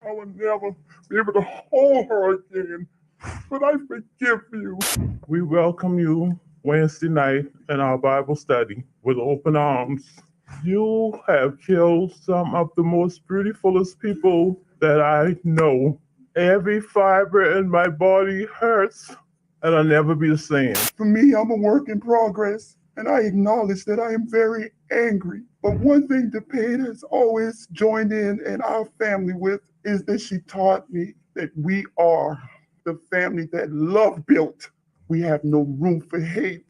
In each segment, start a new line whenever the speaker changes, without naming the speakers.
I will never be able to hold her again, but I forgive you. We welcome you Wednesday night in our Bible study with open arms. You have killed some of the most beautifulest people that I know. Every fiber in my body hurts, and I'll never be the same. For me, I'm a work in progress, and I acknowledge that I am very angry. But one thing the pain has always joined in our family with is that she taught me that we are the family that love built. We have no room for hate,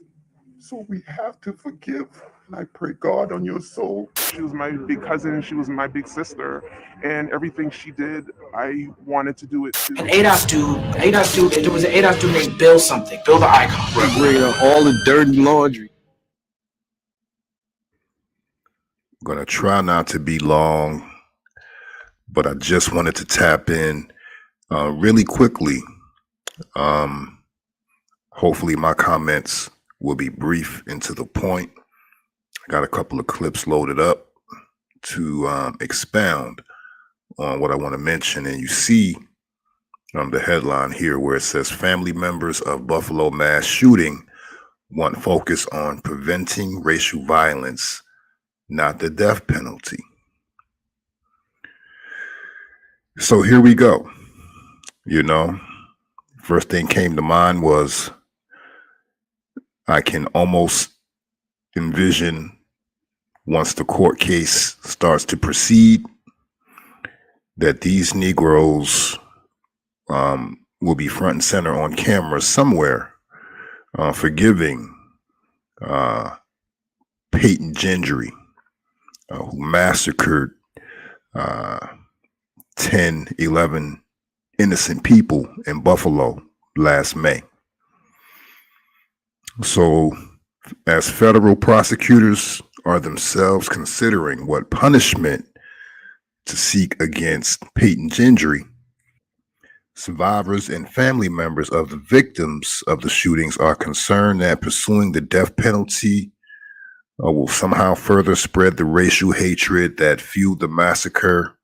so we have to forgive. And I pray God on your soul. She was my big cousin, she was my big sister, and everything she did, I wanted to do it too.
An ADOS dude, there was an ADOS dude named Bill something, Bill the Icon.
Bring all the dirty laundry.
I'm going to try not to be long, but I just wanted to tap in really quickly. Hopefully my comments will be brief and to the point. I got a couple of clips loaded up to expound on what I want to mention. And you see the headline here where it says family members of Buffalo mass shooting want focus on preventing racial violence, not the death penalty. So here we go. First thing came to mind was I can almost envision once the court case starts to proceed that these Negroes will be front and center on camera somewhere forgiving Peyton Gendry, who massacred 10, 11 innocent people in Buffalo last May. So as federal prosecutors are themselves considering what punishment to seek against Peyton Gendry, survivors and family members of the victims of the shootings are concerned that pursuing the death penalty will somehow further spread the racial hatred that fueled the massacre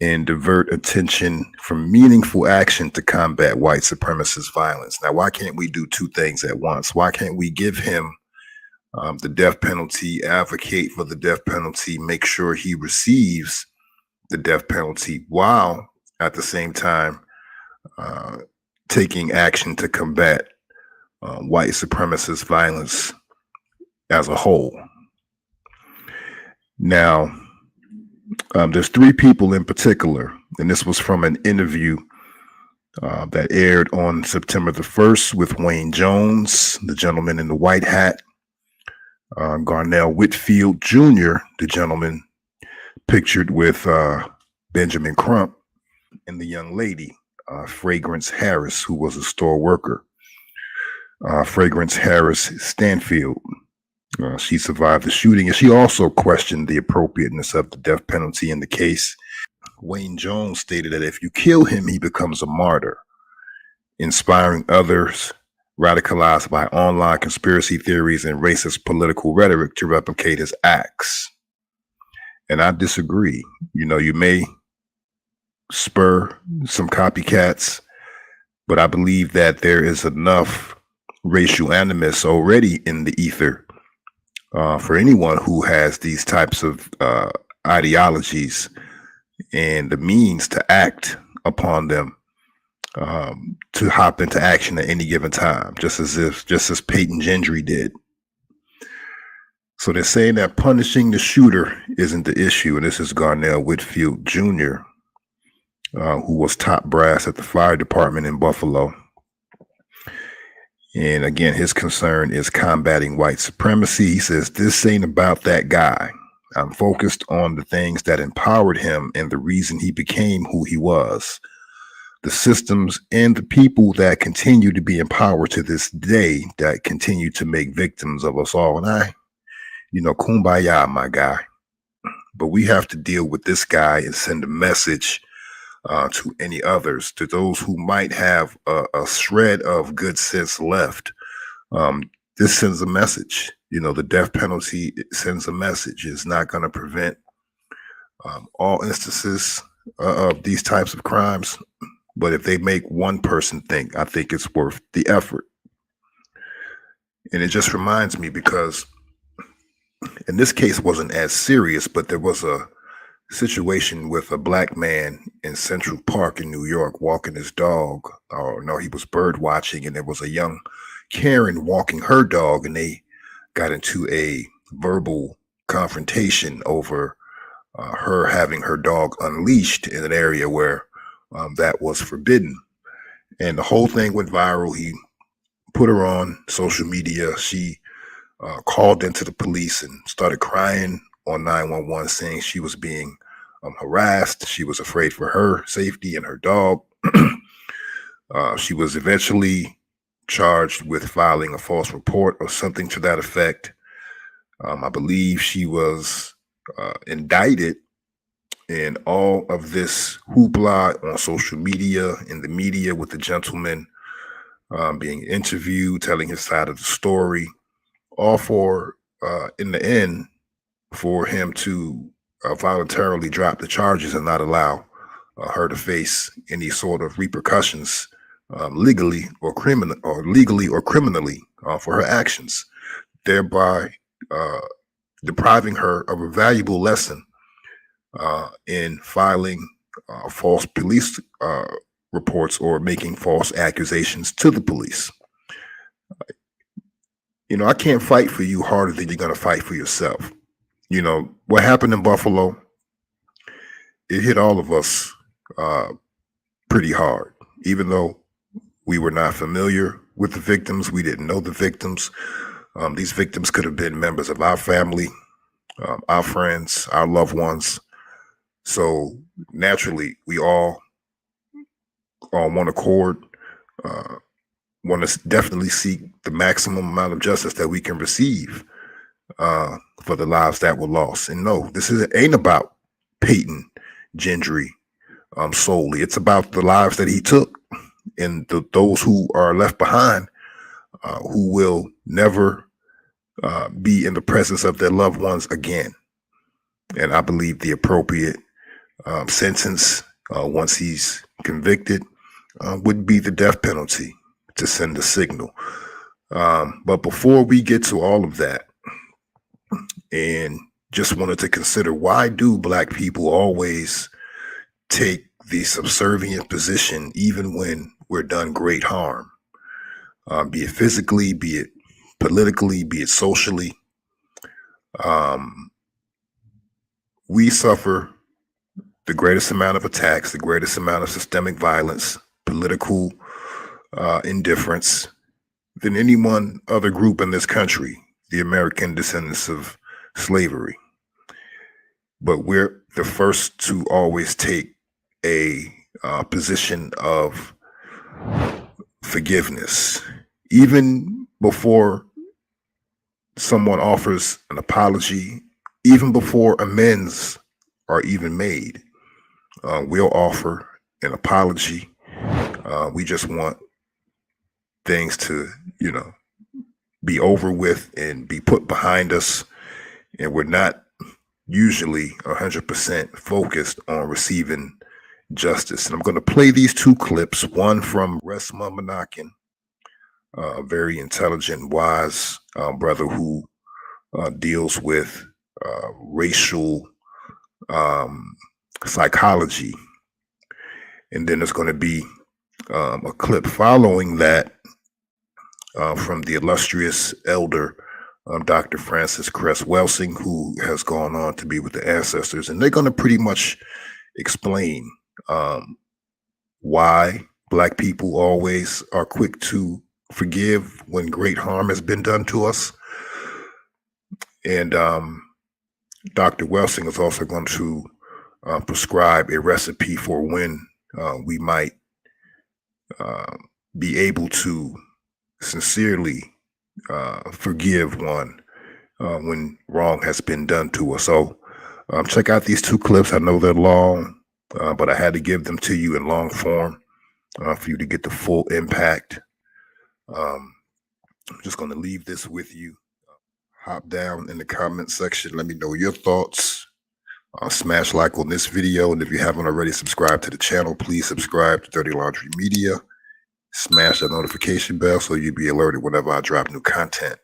and divert attention from meaningful action to combat white supremacist violence. Now, why can't we do two things at once? Why can't we give him the death penalty, advocate for the death penalty, make sure he receives the death penalty, while at the same time taking action to combat white supremacist violence as a whole? Now, there's three people in particular, and this was from an interview that aired on September the 1st with Wayne Jones, the gentleman in the white hat, Garnell Whitfield Jr., the gentleman pictured with Benjamin Crump, and the young lady, Fragrance Harris, who was a store worker. Fragrance Harris Stanfield. She survived the shooting, and she also questioned the appropriateness of the death penalty in the case. Wayne Jones stated that if you kill him, he becomes a martyr, inspiring others radicalized by online conspiracy theories and racist political rhetoric to replicate his acts. And I disagree. You may spur some copycats, but I believe that there is enough racial animus already in the ether for anyone who has these types of ideologies and the means to act upon them, to hop into action at any given time, just as Peyton Gendry did. So they're saying that punishing the shooter isn't the issue, and this is Garnell Whitfield Jr., who was top brass at the fire department in Buffalo. And again, his concern is combating white supremacy. He says, this ain't about that guy. I'm focused on the things that empowered him and the reason he became who he was. The systems and the people that continue to be empowered to this day that continue to make victims of us all. And kumbaya, my guy. But we have to deal with this guy and send a message to any others, to those who might have a shred of good sense left. This sends a message. The death penalty sends a message. It's not going to prevent all instances of these types of crimes, but if they make one person think, I think it's worth the effort. And it just reminds me because in this case wasn't as serious, but there was a situation with a black man in Central Park in New York walking his dog. Or no, he was bird watching, and there was a young Karen walking her dog, and they got into a verbal confrontation over her having her dog unleashed in an area where that was forbidden. And the whole thing went viral. He put her on social media. She called into the police and started crying on 911, saying she was being harassed. She was afraid for her safety and her dog. She was eventually charged with filing a false report or something to that effect. I believe she was indicted, and all of this hoopla on social media, in the media, with the gentleman being interviewed, telling his side of the story, all for, in the end, for him to voluntarily drop the charges and not allow her to face any sort of repercussions legally or criminally for her actions, thereby depriving her of a valuable lesson in filing false police reports or making false accusations to the police. You know, I can't fight for you harder than you're going to fight for yourself. You know, what happened in Buffalo, it hit all of us pretty hard. Even though we were not familiar with the victims, we didn't know the victims. These victims could have been members of our family, our friends, our loved ones. So naturally, we all on one accord want to definitely seek the maximum amount of justice that we can receive for the lives that were lost. And no, this ain't about Peyton Gendry solely. It's about the lives that he took and those who are left behind, who will never be in the presence of their loved ones again. And I believe the appropriate sentence, once he's convicted, would be the death penalty to send a signal. But before we get to all of that, and just wanted to consider, why do Black people always take the subservient position even when we're done great harm, be it physically, be it politically, be it socially? We suffer the greatest amount of attacks, the greatest amount of systemic violence, political indifference than any one other group in this country, the American descendants of slavery. But we're the first to always take a position of forgiveness, even before someone offers an apology, even before amends are even made. We'll offer an apology. We just want things to, be over with and be put behind us. And we're not usually 100% focused on receiving justice. And I'm going to play these two clips, one from Resmaa Menakem, a very intelligent, wise brother who deals with racial psychology. And then there's going to be a clip following that from the illustrious elder, Dr. Frances Cress Welsing, who has gone on to be with the ancestors. And they're going to pretty much explain why Black people always are quick to forgive when great harm has been done to us. And Dr. Welsing is also going to prescribe a recipe for when we might be able to sincerely forgive one when wrong has been done to us. So check out these two clips. I know they're long, but I had to give them to you in long form for you to get the full impact. I'm just going to leave this with you. Hop down in the comment section. Let me know your thoughts Smash like on this video, and if you haven't already subscribed to the channel, please subscribe to Dirty Laundry Media. Smash that notification bell so you'll be alerted whenever I drop new content.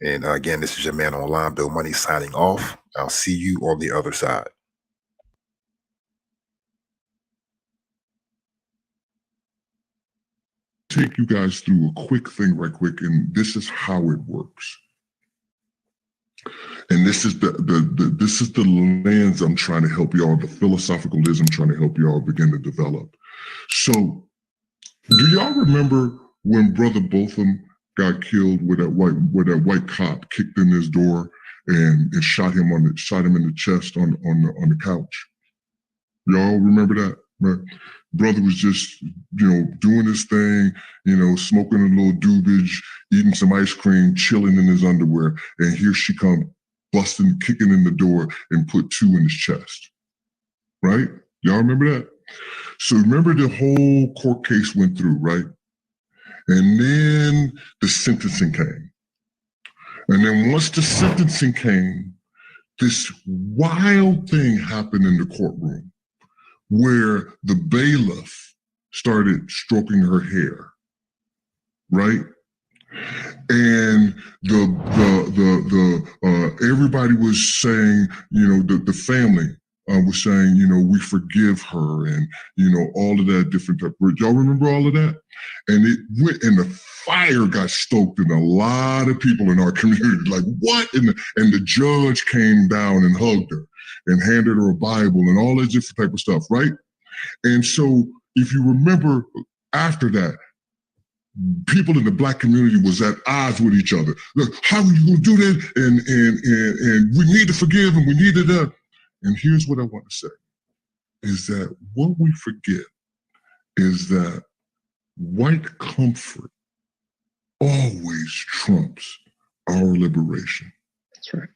And again, this is your man online, Bill Money, signing off. I'll see you on the other side.
Take you guys through a quick thing right quick, and this is how it works. And this is the lens I'm trying to help y'all, the philosophical lens I'm trying to help y'all begin to develop. So, do y'all remember when Brother Botham got killed with that white cop kicked in his door and shot him in the chest on the couch? Y'all remember that? Right? Brother was just, doing his thing, smoking a little doobage, eating some ice cream, chilling in his underwear, and here she come busting, kicking in the door and put 2 in his chest. Right? Y'all remember that? So remember the whole court case went through, right? And then the sentencing came. And then once the sentencing came, this wild thing happened in the courtroom where the bailiff started stroking her hair, right? And everybody was saying, the family was saying, we forgive her, and all of that different type. Y'all remember all of that? And it went, and the fire got stoked in a lot of people in our community. Like, what? And the judge came down and hugged her and handed her a Bible and all that different type of stuff, right? And so, if you remember, after that, people in the Black community was at odds with each other. Look, how are you going to do that? And we need to forgive, and we need to. And here's what I want to say, is that what we forget is that white comfort always trumps our liberation.
That's right.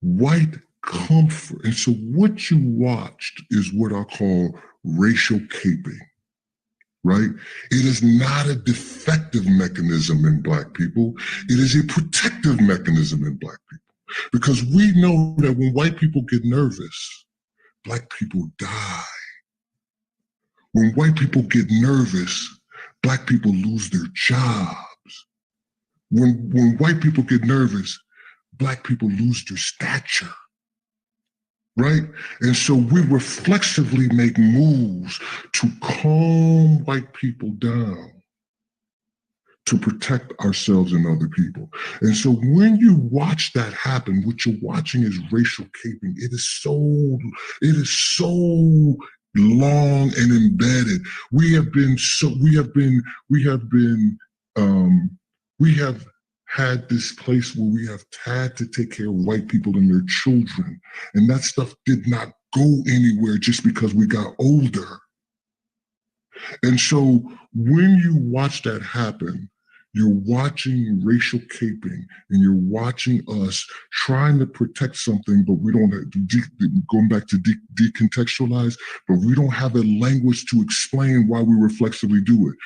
White comfort. And so what you watched is what I call racial caping, right? It is not a defective mechanism in Black people. It is a protective mechanism in Black people. Because we know that when white people get nervous, Black people die. When white people get nervous, Black people lose their jobs. When white people get nervous, Black people lose their stature, right? And so we reflexively make moves to calm white people down, to protect ourselves and other people. And so when you watch that happen, what you're watching is racial caping. It is so long and embedded. We have had this place where we have had to take care of white people and their children. And that stuff did not go anywhere just because we got older. And so when you watch that happen, you're watching racial caping, and you're watching us trying to protect something, but we don't have going back to decontextualize, but we don't have a language to explain why we reflexively do it.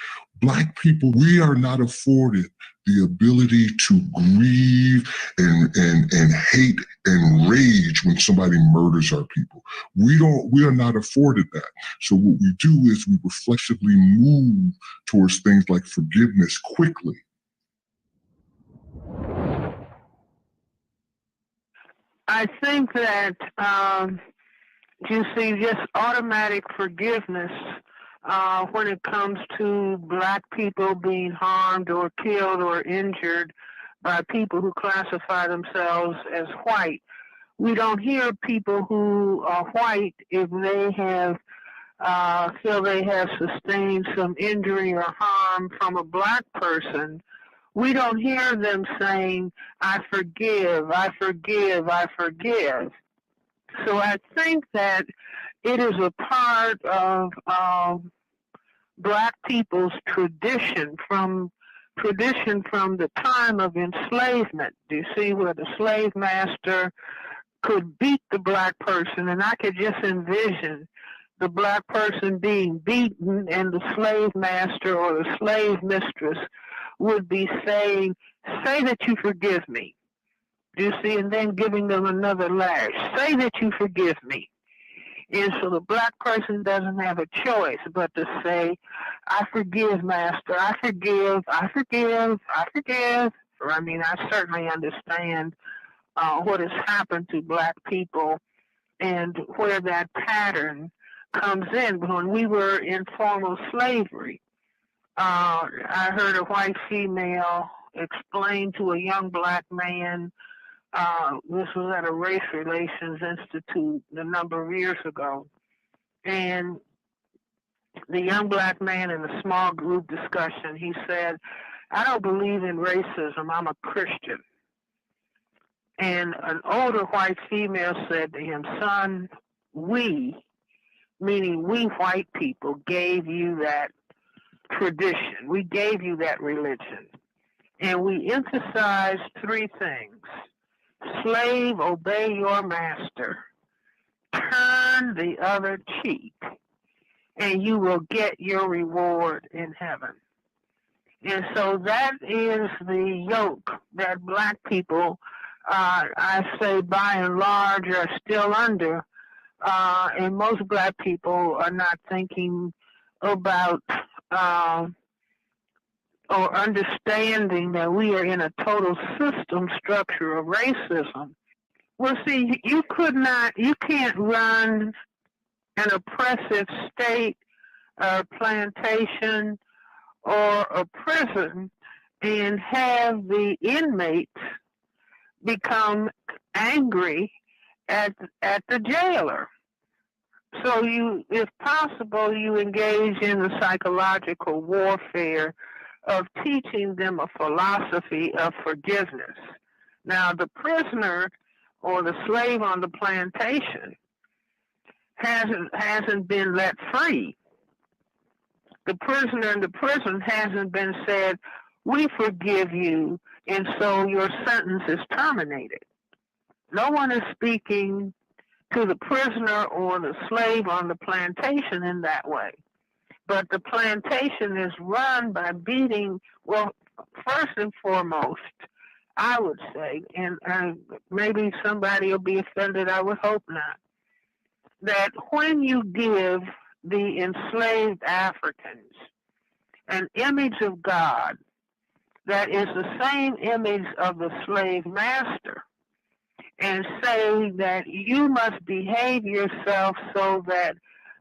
Black people, we are not afforded the ability to grieve and hate and rage when somebody murders our people. We are not afforded that. So what we do is we reflexively move towards things like forgiveness quickly.
I think that, you see, just automatic forgiveness when it comes to Black people being harmed or killed or injured by people who classify themselves as white. We don't hear people who are white if they have feel they have sustained some injury or harm from a Black person. We don't hear them saying, I forgive, I forgive, I forgive. So I think that it is a part of Black people's tradition from the time of enslavement. Do you see, where the slave master could beat the Black person, and I could just envision the Black person being beaten, and the slave master or the slave mistress would be saying, say that you forgive me. You see, and then giving them another lash. Say that you forgive me. And so the black person doesn't have a choice but to say, I forgive, Master. I forgive. I forgive. I forgive. I mean, I certainly understand what has happened to black people and where that pattern comes in. When we were in formal slavery, I heard a white female explain to a young black man, this was at a Race Relations Institute a number of years ago, and the young black man in a small group discussion, he said, I don't believe in racism, I'm a Christian. And an older white female said to him, son, we, meaning we white people, gave you that tradition. We gave you that religion. And we emphasized three things. Slave, obey your master. Turn the other cheek, and you will get your reward in heaven. And so that is the yoke that black people, I say by and large, are still under. And most black people are not thinking about or understanding that we are in a total system structure of racism. Well, see, you can't run an oppressive state or plantation or a prison and have the inmates become angry at the jailer. So you, if possible, you engage in the psychological warfare of teaching them a philosophy of forgiveness. Now, the prisoner or the slave on the plantation hasn't been let free. The prisoner in the prison hasn't been said, we forgive you, and so your sentence is terminated. No one is speaking to the prisoner or the slave on the plantation in that way. But the plantation is run by beating, well, first and foremost, I would say, and maybe somebody will be offended, I would hope not, that when you give the enslaved Africans an image of God that is the same image of the slave master, and say that you must behave yourself so that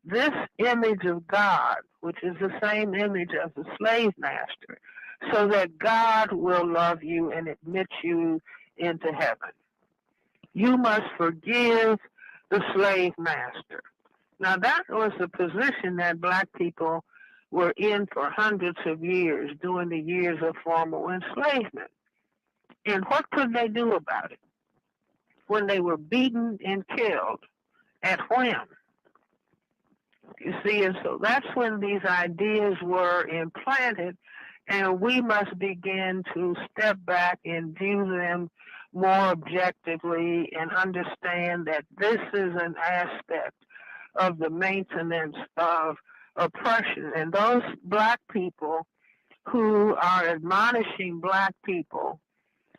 this image of God, which is the same image of the slave master, so that God will love you and admit you into heaven. You must forgive the slave master. Now, that was the position that black people were in for hundreds of years, during the years of formal enslavement. And what could they do about it when they were beaten and killed at whim? You see, and so that's when these ideas were implanted, and we must begin to step back and view them more objectively and understand that this is an aspect of the maintenance of oppression. And those black people who are admonishing black people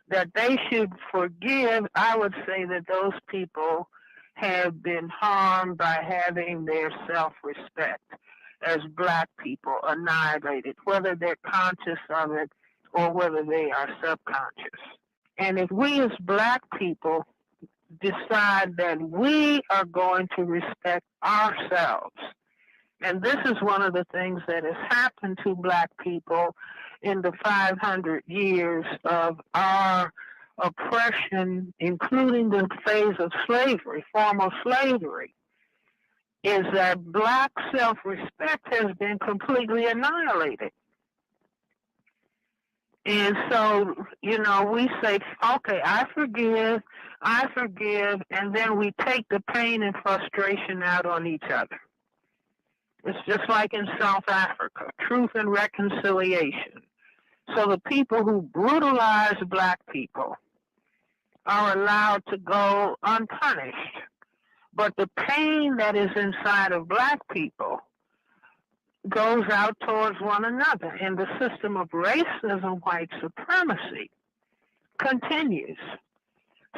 that they should forgive, I would say that those people have been harmed by having their self-respect as black people annihilated, whether they're conscious of it or whether they are subconscious. And if we as black people decide that we are going to respect ourselves, and this is one of the things that has happened to black people in the 500 years of our oppression, including the phase of slavery, formal slavery, is that black self-respect has been completely annihilated. And so, you know, we say, okay, I forgive, and then we take the pain and frustration out on each other. It's just like in South Africa, truth and reconciliation. So the people who brutalize black people are allowed to go unpunished. But the pain that is inside of black people goes out towards one another. And the system of racism, white supremacy, continues.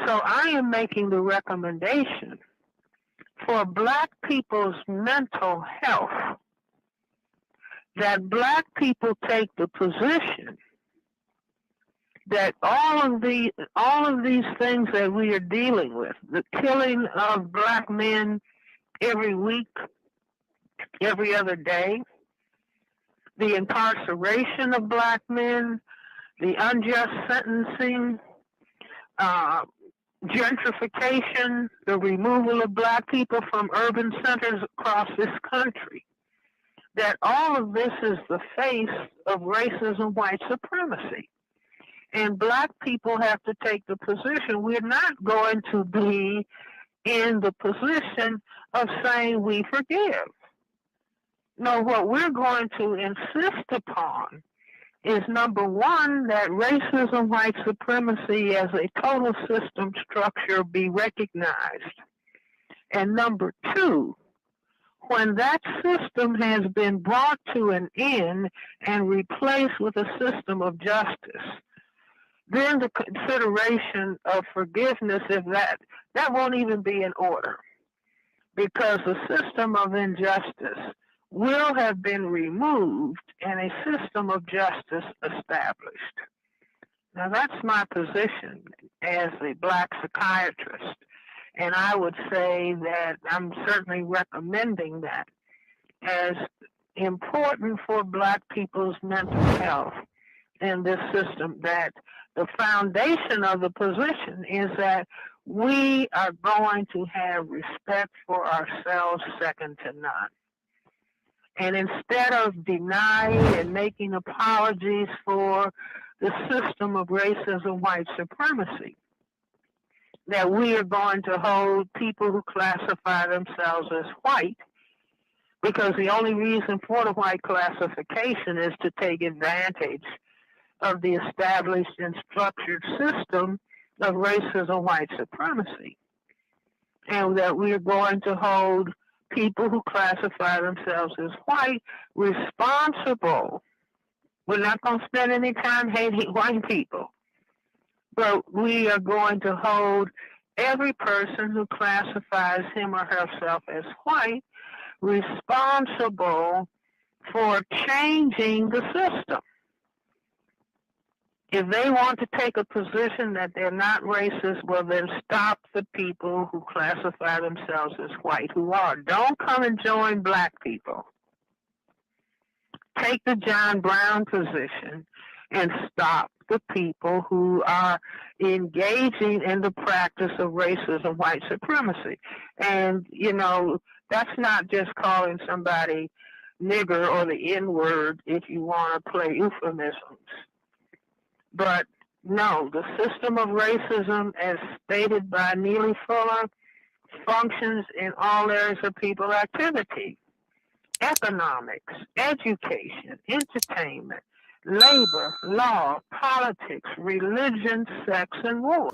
So I am making the recommendation for Black people's mental health that Black people take the position that all of these things that we are dealing with, the killing of Black men every week, every other day, the incarceration of Black men, the unjust sentencing, gentrification, the removal of Black people from urban centers across this country, that all of this is the face of racism, white supremacy. And Black people have to take the position. We're not going to be in the position of saying we forgive. No, what we're going to insist upon is, number one, that racism, white supremacy as a total system structure be recognized. And number two, when that system has been brought to an end and replaced with a system of justice, then the consideration of forgiveness, if that won't even be in order, because the system of injustice will have been removed and a system of justice established. Now, that's my position as a Black psychiatrist, and I would say that I'm certainly recommending that as important for Black people's mental health in this system, that the foundation of the position is that we are going to have respect for ourselves second to none. And instead of denying and making apologies for the system of racism, white supremacy, that we are going to hold people who classify themselves as white, because the only reason for the white classification is to take advantage of the established and structured system of racism, white supremacy. And that we are going to hold people who classify themselves as white responsible. We're not going to spend any time hating white people, but we are going to hold every person who classifies him or herself as white responsible for changing the system. If they want to take a position that they're not racist, well, then stop the people who classify themselves as white who are. Don't come and join Black people. Take the John Brown position and stop the people who are engaging in the practice of racism, white supremacy. And, you know, that's not just calling somebody nigger or the N-word if you want to play euphemisms. But no, the system of racism, as stated by Neely Fuller, functions in all areas of people activity: economics, education, entertainment, labor, law, politics, religion, sex, and war.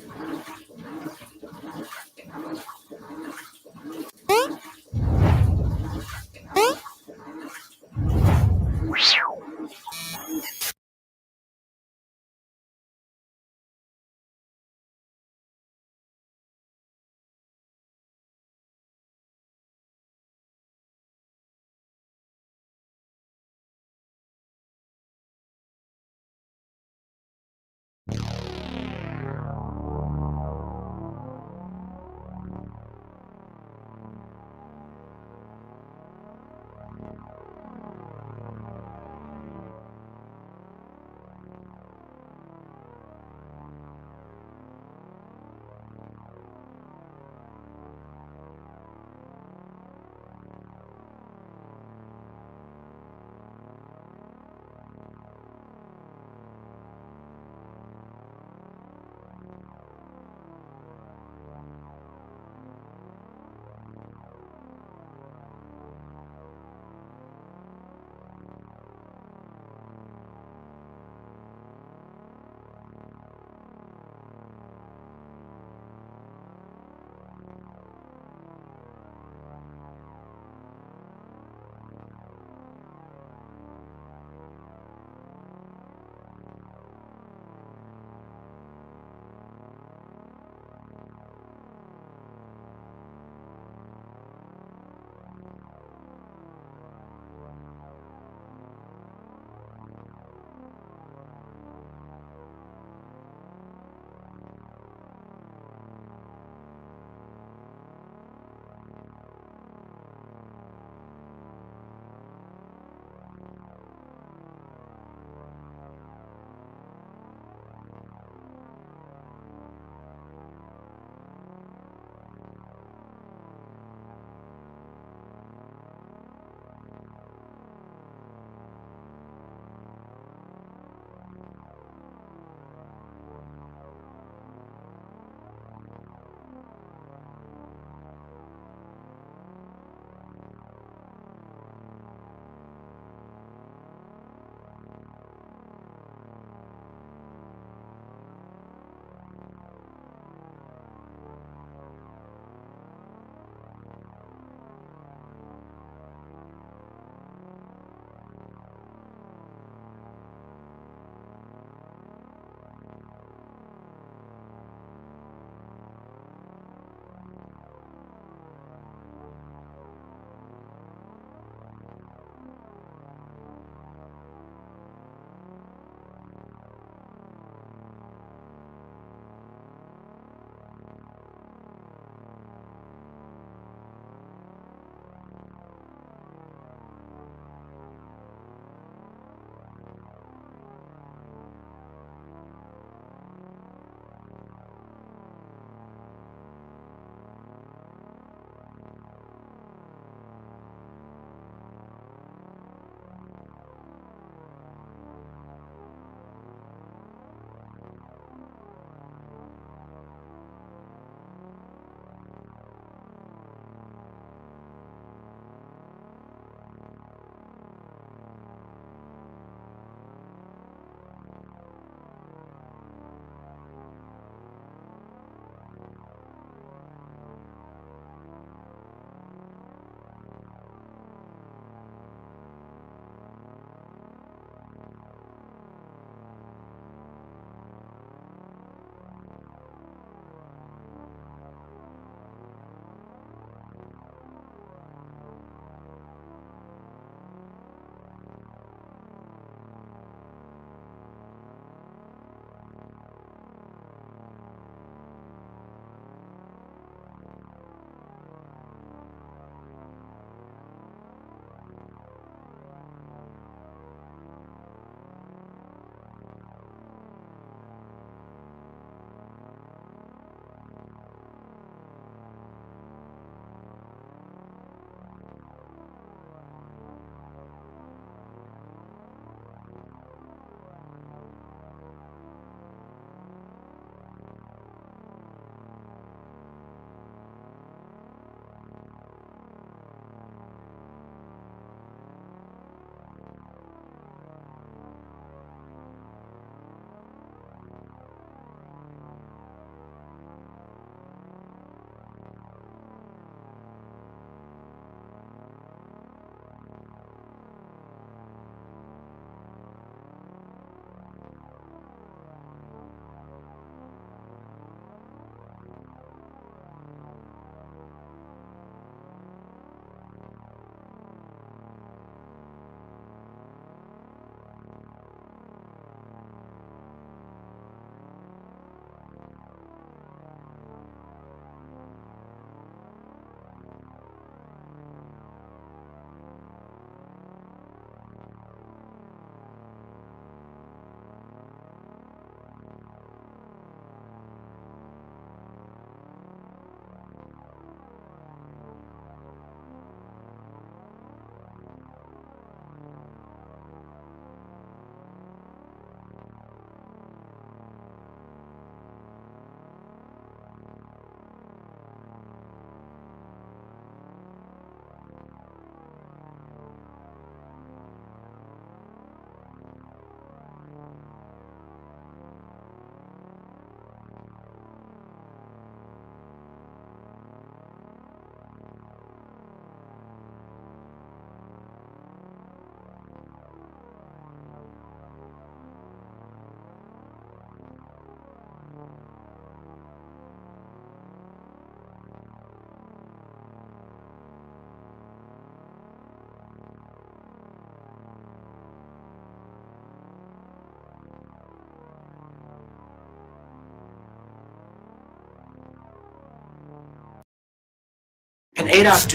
an ADOS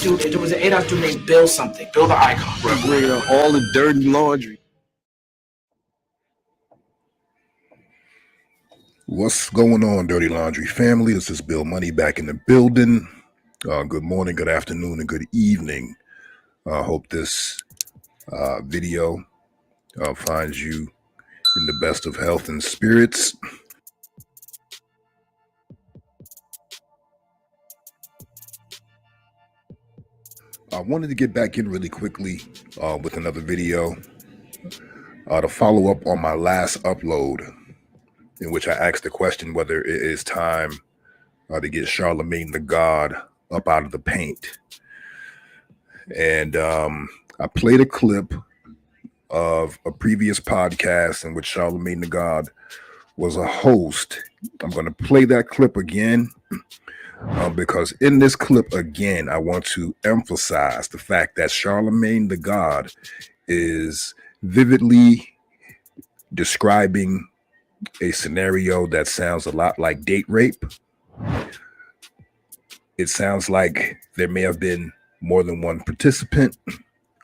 dude. There was an ADOS dude named Bill something. Bill the Icon.
Bring out all the dirty laundry.
What's going on, Dirty Laundry family? This is Bill Money back in the building. Good morning, good afternoon, and good evening. I hope this video finds you in the best of health and spirits. I wanted to get back in really quickly with another video to follow up on my last upload, in which I asked the question whether it is time to get Charlemagne the God up out of the paint. And I played a clip of a previous podcast in which Charlemagne the God was a host. I'm going to play that clip again because in this clip again, I want to emphasize the fact that Charlemagne the God is vividly describing a scenario that sounds a lot like date rape. It sounds like there may have been more than one participant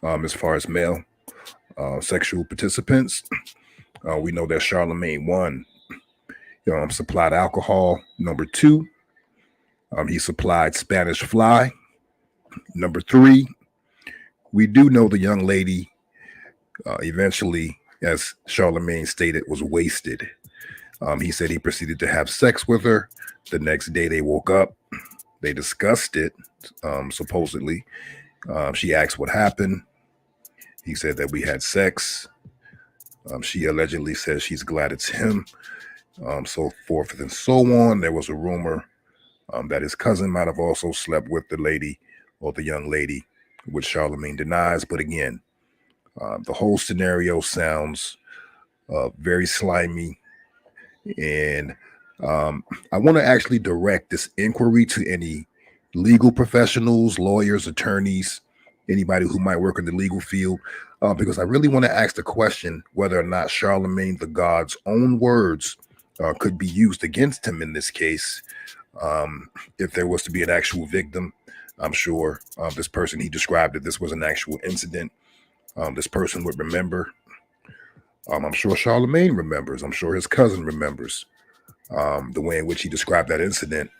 as far as male sexual participants. We know that Charlemagne, one, supplied alcohol. Number two, he supplied Spanish fly. Number three, we do know the young lady eventually, as Charlemagne stated, was wasted. He said he proceeded to have sex with her. The next day they woke up. They discussed it, supposedly. She asked what happened. He said that we had sex. She allegedly says she's glad it's him, so forth and so on. There was a rumor that his cousin might have also slept with the lady or the young lady, which Charlemagne denies. But again, the whole scenario sounds very slimy. And I want to actually direct this inquiry to any legal professionals, lawyers, attorneys, anybody who might work in the legal field, because I really want to ask the question whether or not Charlemagne the God's own words could be used against him in this case. If there was to be an actual victim, I'm sure this person, he described that this was an actual incident. This person would remember. I'm sure Charlemagne remembers. I'm sure his cousin remembers the way in which he described that incident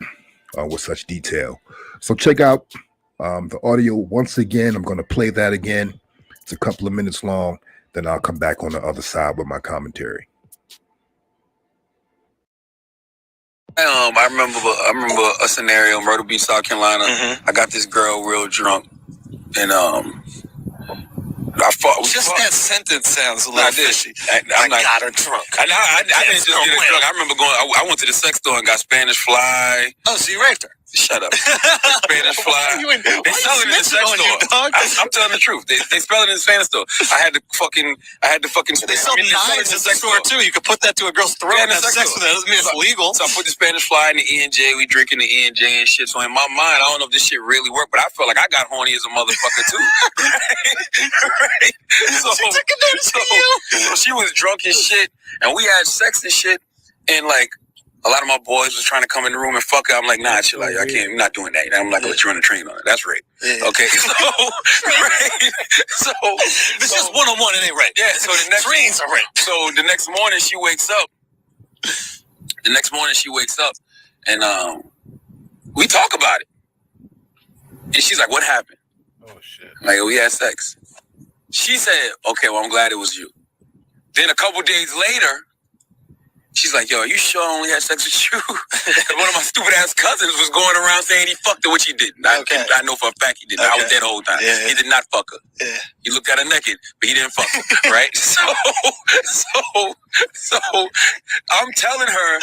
with such detail. So check out the audio once again. I'm going to play that again. It's a couple of minutes long. Then I'll come back on the other side with my commentary.
I remember a scenario in Myrtle Beach, South Carolina. I got this girl real drunk, and I fought. That sentence sounds a little fishy. I got her drunk. I didn't just get her drunk. I remember going. I went to the sex store and got Spanish fly. Oh, so you raped her? Shut up. Spanish fly. They sell it in the sex store. I'm telling the truth. They spell it in the Spanish store. I had to fucking. They sell knives in the sex store too. You could put that to a girl's throat and have sex with her. That doesn't mean it's legal. So I put the Spanish fly in the E&J. We drinking the E&J and shit. So in my mind, I don't know if this shit really worked, but I felt like I got horny as a motherfucker too. Right? So she was drunk as shit, and we had sex and shit, and like. A lot of my boys was trying to come in the room and fuck her. I'm like, nah, chill out. I can't. I'm not doing that. I'm not gonna let you run a train on it. That's rape. Okay. So, right. So this is one-on-one. It ain't rape. Yeah. So the next trains are rape. So the next morning she wakes up. And we talk about it. And she's like, "What happened?" Oh shit. Like, we had sex. She said, "Okay, well, I'm glad it was you." Then a couple days later. She's like, "Yo, are you sure I only had sex with you?" One of my stupid ass cousins was going around saying he fucked her, which he didn't. I know for a fact he didn't. Okay. I was there the whole time. Yeah. He did not fuck her. Yeah. He looked at her naked, but he didn't fuck her. Right? So I'm telling her,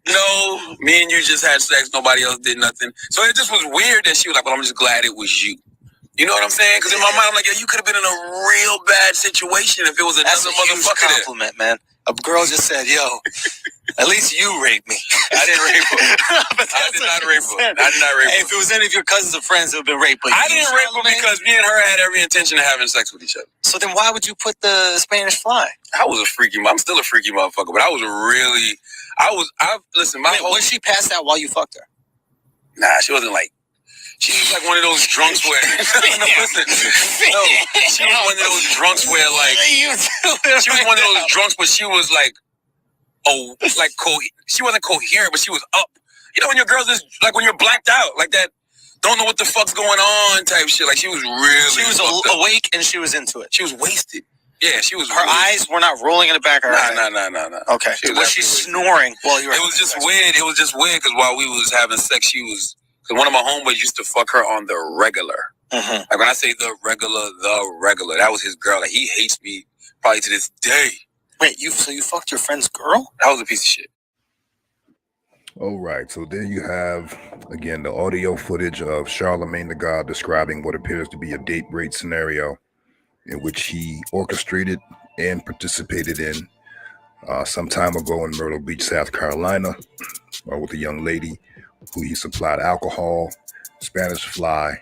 no, me and you just had sex. Nobody else did nothing. So it just was weird that she was like, "Well, I'm just glad it was you." You know what I'm saying? Because in my mind, I'm like, "Yo, you could have been in a real bad situation if it was another motherfucker there." Compliment, man. A girl just said, "Yo, at least you raped me." I didn't rape her. I did not rape her. Hey, if it was any of your cousins or friends, it would have been rape. But I didn't rape her because me and her had every intention of having sex with each other. So then why would you put the Spanish fly? I'm still a freaky motherfucker, but listen, was she passed out while you fucked her? Nah, she wasn't like, She was like one of those drunks where she was one of those drunks where like she was one of those drunks, but she was like she wasn't coherent, but she was up. You know when your girls is like when you're blacked out like that, don't know what the fuck's going on type shit. Like she was
awake and she was into it.
She was wasted. Yeah, she was.
Her eyes were not rolling in the back of her head.
No.
Okay. Was she snoring while you were?
It was just weird. It was just weird because while we was having sex, she was. Because one of my homeboys used to fuck her on the regular.
Mm-hmm.
Like when I say the regular, that was his girl. Like he hates me probably to this day.
Wait, so you fucked your friend's girl?
That was a piece of shit.
All right, so there you have, again, the audio footage of Charlemagne the God describing what appears to be a date rape scenario in which he orchestrated and participated in some time ago in Myrtle Beach, South Carolina, with a young lady who he supplied alcohol, Spanish fly,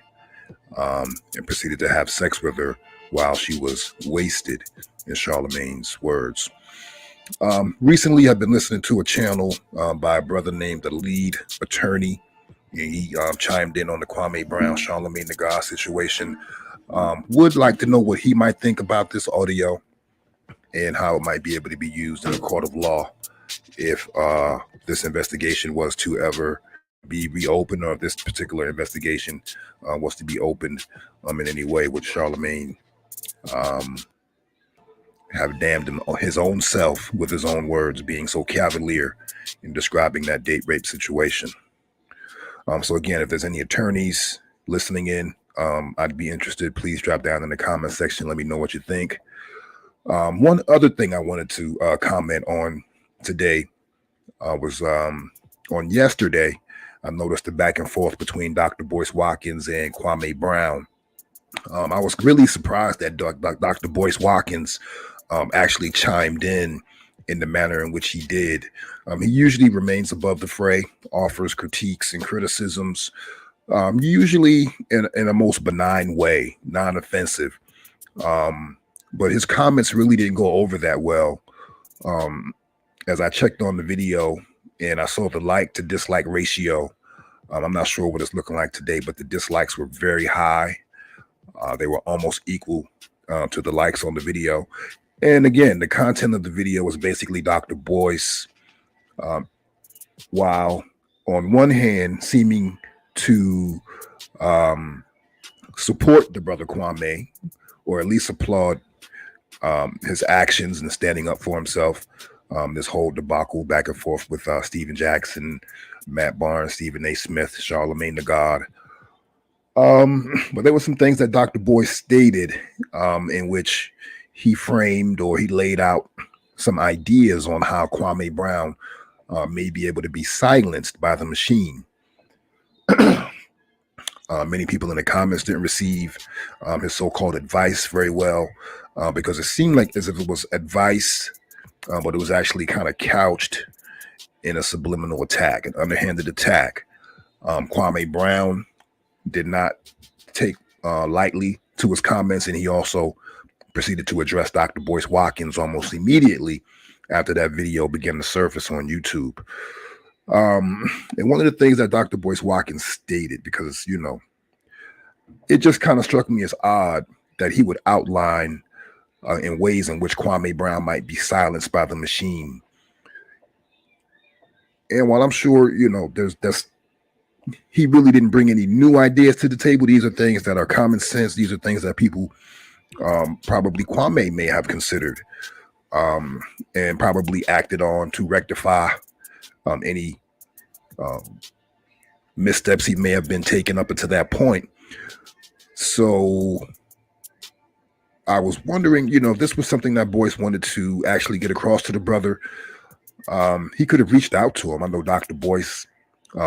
and proceeded to have sex with her while she was wasted, in Charlemagne's words. Recently, I've been listening to a channel by a brother named The Lead Attorney. He chimed in on the Kwame Brown, Charlemagne the God situation. Would like to know what he might think about this audio and how it might be able to be used in a court of law if this investigation was to ever be reopened, or if this particular investigation was to be opened in any way. Would Charlemagne have damned his own self with his own words, being so cavalier in describing that date rape situation? So again, if there's any attorneys listening in, I'd be interested. Please drop down in the comment section. Let me know what you think. One other thing I wanted to comment on today was on yesterday. I noticed the back and forth between Dr. Boyce Watkins and Kwame Brown. I was really surprised that Dr. Boyce Watkins actually chimed in the manner in which he did. He usually remains above the fray, offers critiques and criticisms, usually in a most benign way, non-offensive. But his comments really didn't go over that well. As I checked on the video and I saw the like to dislike ratio, I'm not sure what it's looking like today, but the dislikes were very high. They were almost equal to the likes on the video. And again, the content of the video was basically Dr. Boyce, while on one hand seeming to support the brother Kwame, or at least applaud his actions and standing up for himself. This whole debacle back and forth with Stephen Jackson, Matt Barnes, Stephen A. Smith, Charlemagne the God. But there were some things that Dr. Boyce stated in which he framed, or he laid out some ideas on how Kwame Brown may be able to be silenced by the machine. Many people in the comments didn't receive his so-called advice very well, because it seemed like as if it was advice, but it was actually kind of couched in a subliminal attack, an underhanded attack. Kwame Brown did not take lightly to his comments, and he also proceeded to address Dr. Boyce Watkins almost immediately after that video began to surface on YouTube. And one of the things that Dr. Boyce Watkins stated, because, you know, it just kind of struck me as odd that he would outline in ways in which Kwame Brown might be silenced by the machine. And while I'm sure, you know, he really didn't bring any new ideas to the table. These are things that are common sense. These are things that people, probably Kwame may have considered and probably acted on to rectify any missteps he may have been taking up until that point. So I was wondering, you know, if this was something that Boyce wanted to actually get across to the brother, he could have reached out to him. I know Dr. Boyce,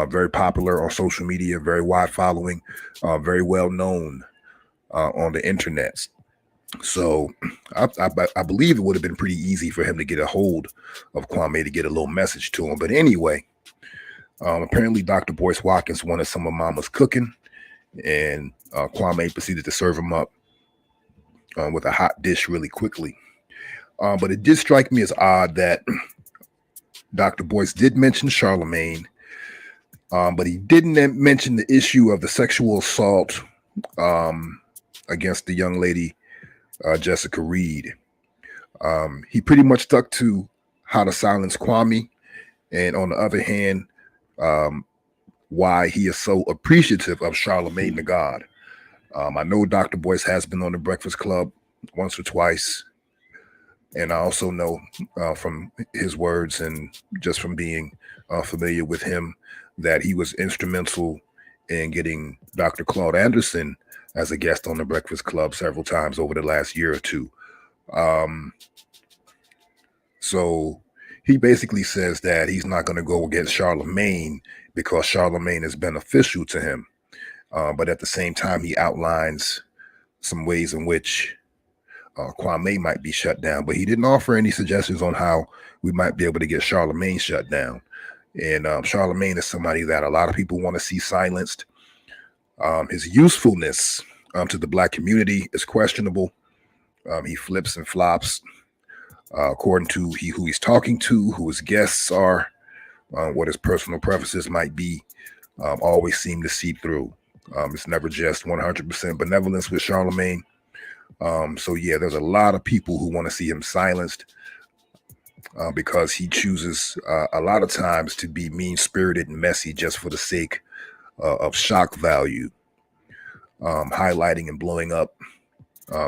very popular on social media, very wide following, very well known on the internet. So I believe it would have been pretty easy for him to get a hold of Kwame to get a little message to him. But anyway, apparently Dr. Boyce Watkins wanted some of Mama's cooking, and Kwame proceeded to serve him up with a hot dish really quickly. But it did strike me as odd that Dr. Boyce did mention Charlemagne But he didn't mention the issue of the sexual assault against the young lady, Jessica Reed. He pretty much stuck to how to silence Kwame, and on the other hand, why he is so appreciative of Charlemagne the God. I know Dr. Boyce has been on the Breakfast Club once or twice, and I also know from his words and just from being familiar with him that he was instrumental in getting Dr. Claude Anderson as a guest on the Breakfast Club several times over the last year or two. So he basically says that he's not going to go against Charlemagne because Charlemagne is beneficial to him. But at the same time, he outlines some ways in which Kwame might be shut down, but he didn't offer any suggestions on how we might be able to get Charlemagne shut down. And Charlemagne is somebody that a lot of people want to see silenced. His usefulness to the Black community is questionable. He flips and flops according to who he's talking to, who his guests are, what his personal preferences might be, always seem to seep through. It's never just 100% benevolence with Charlemagne. So yeah, there's a lot of people who want to see him silenced because he chooses a lot of times to be mean-spirited and messy just for the sake of shock value, highlighting and blowing up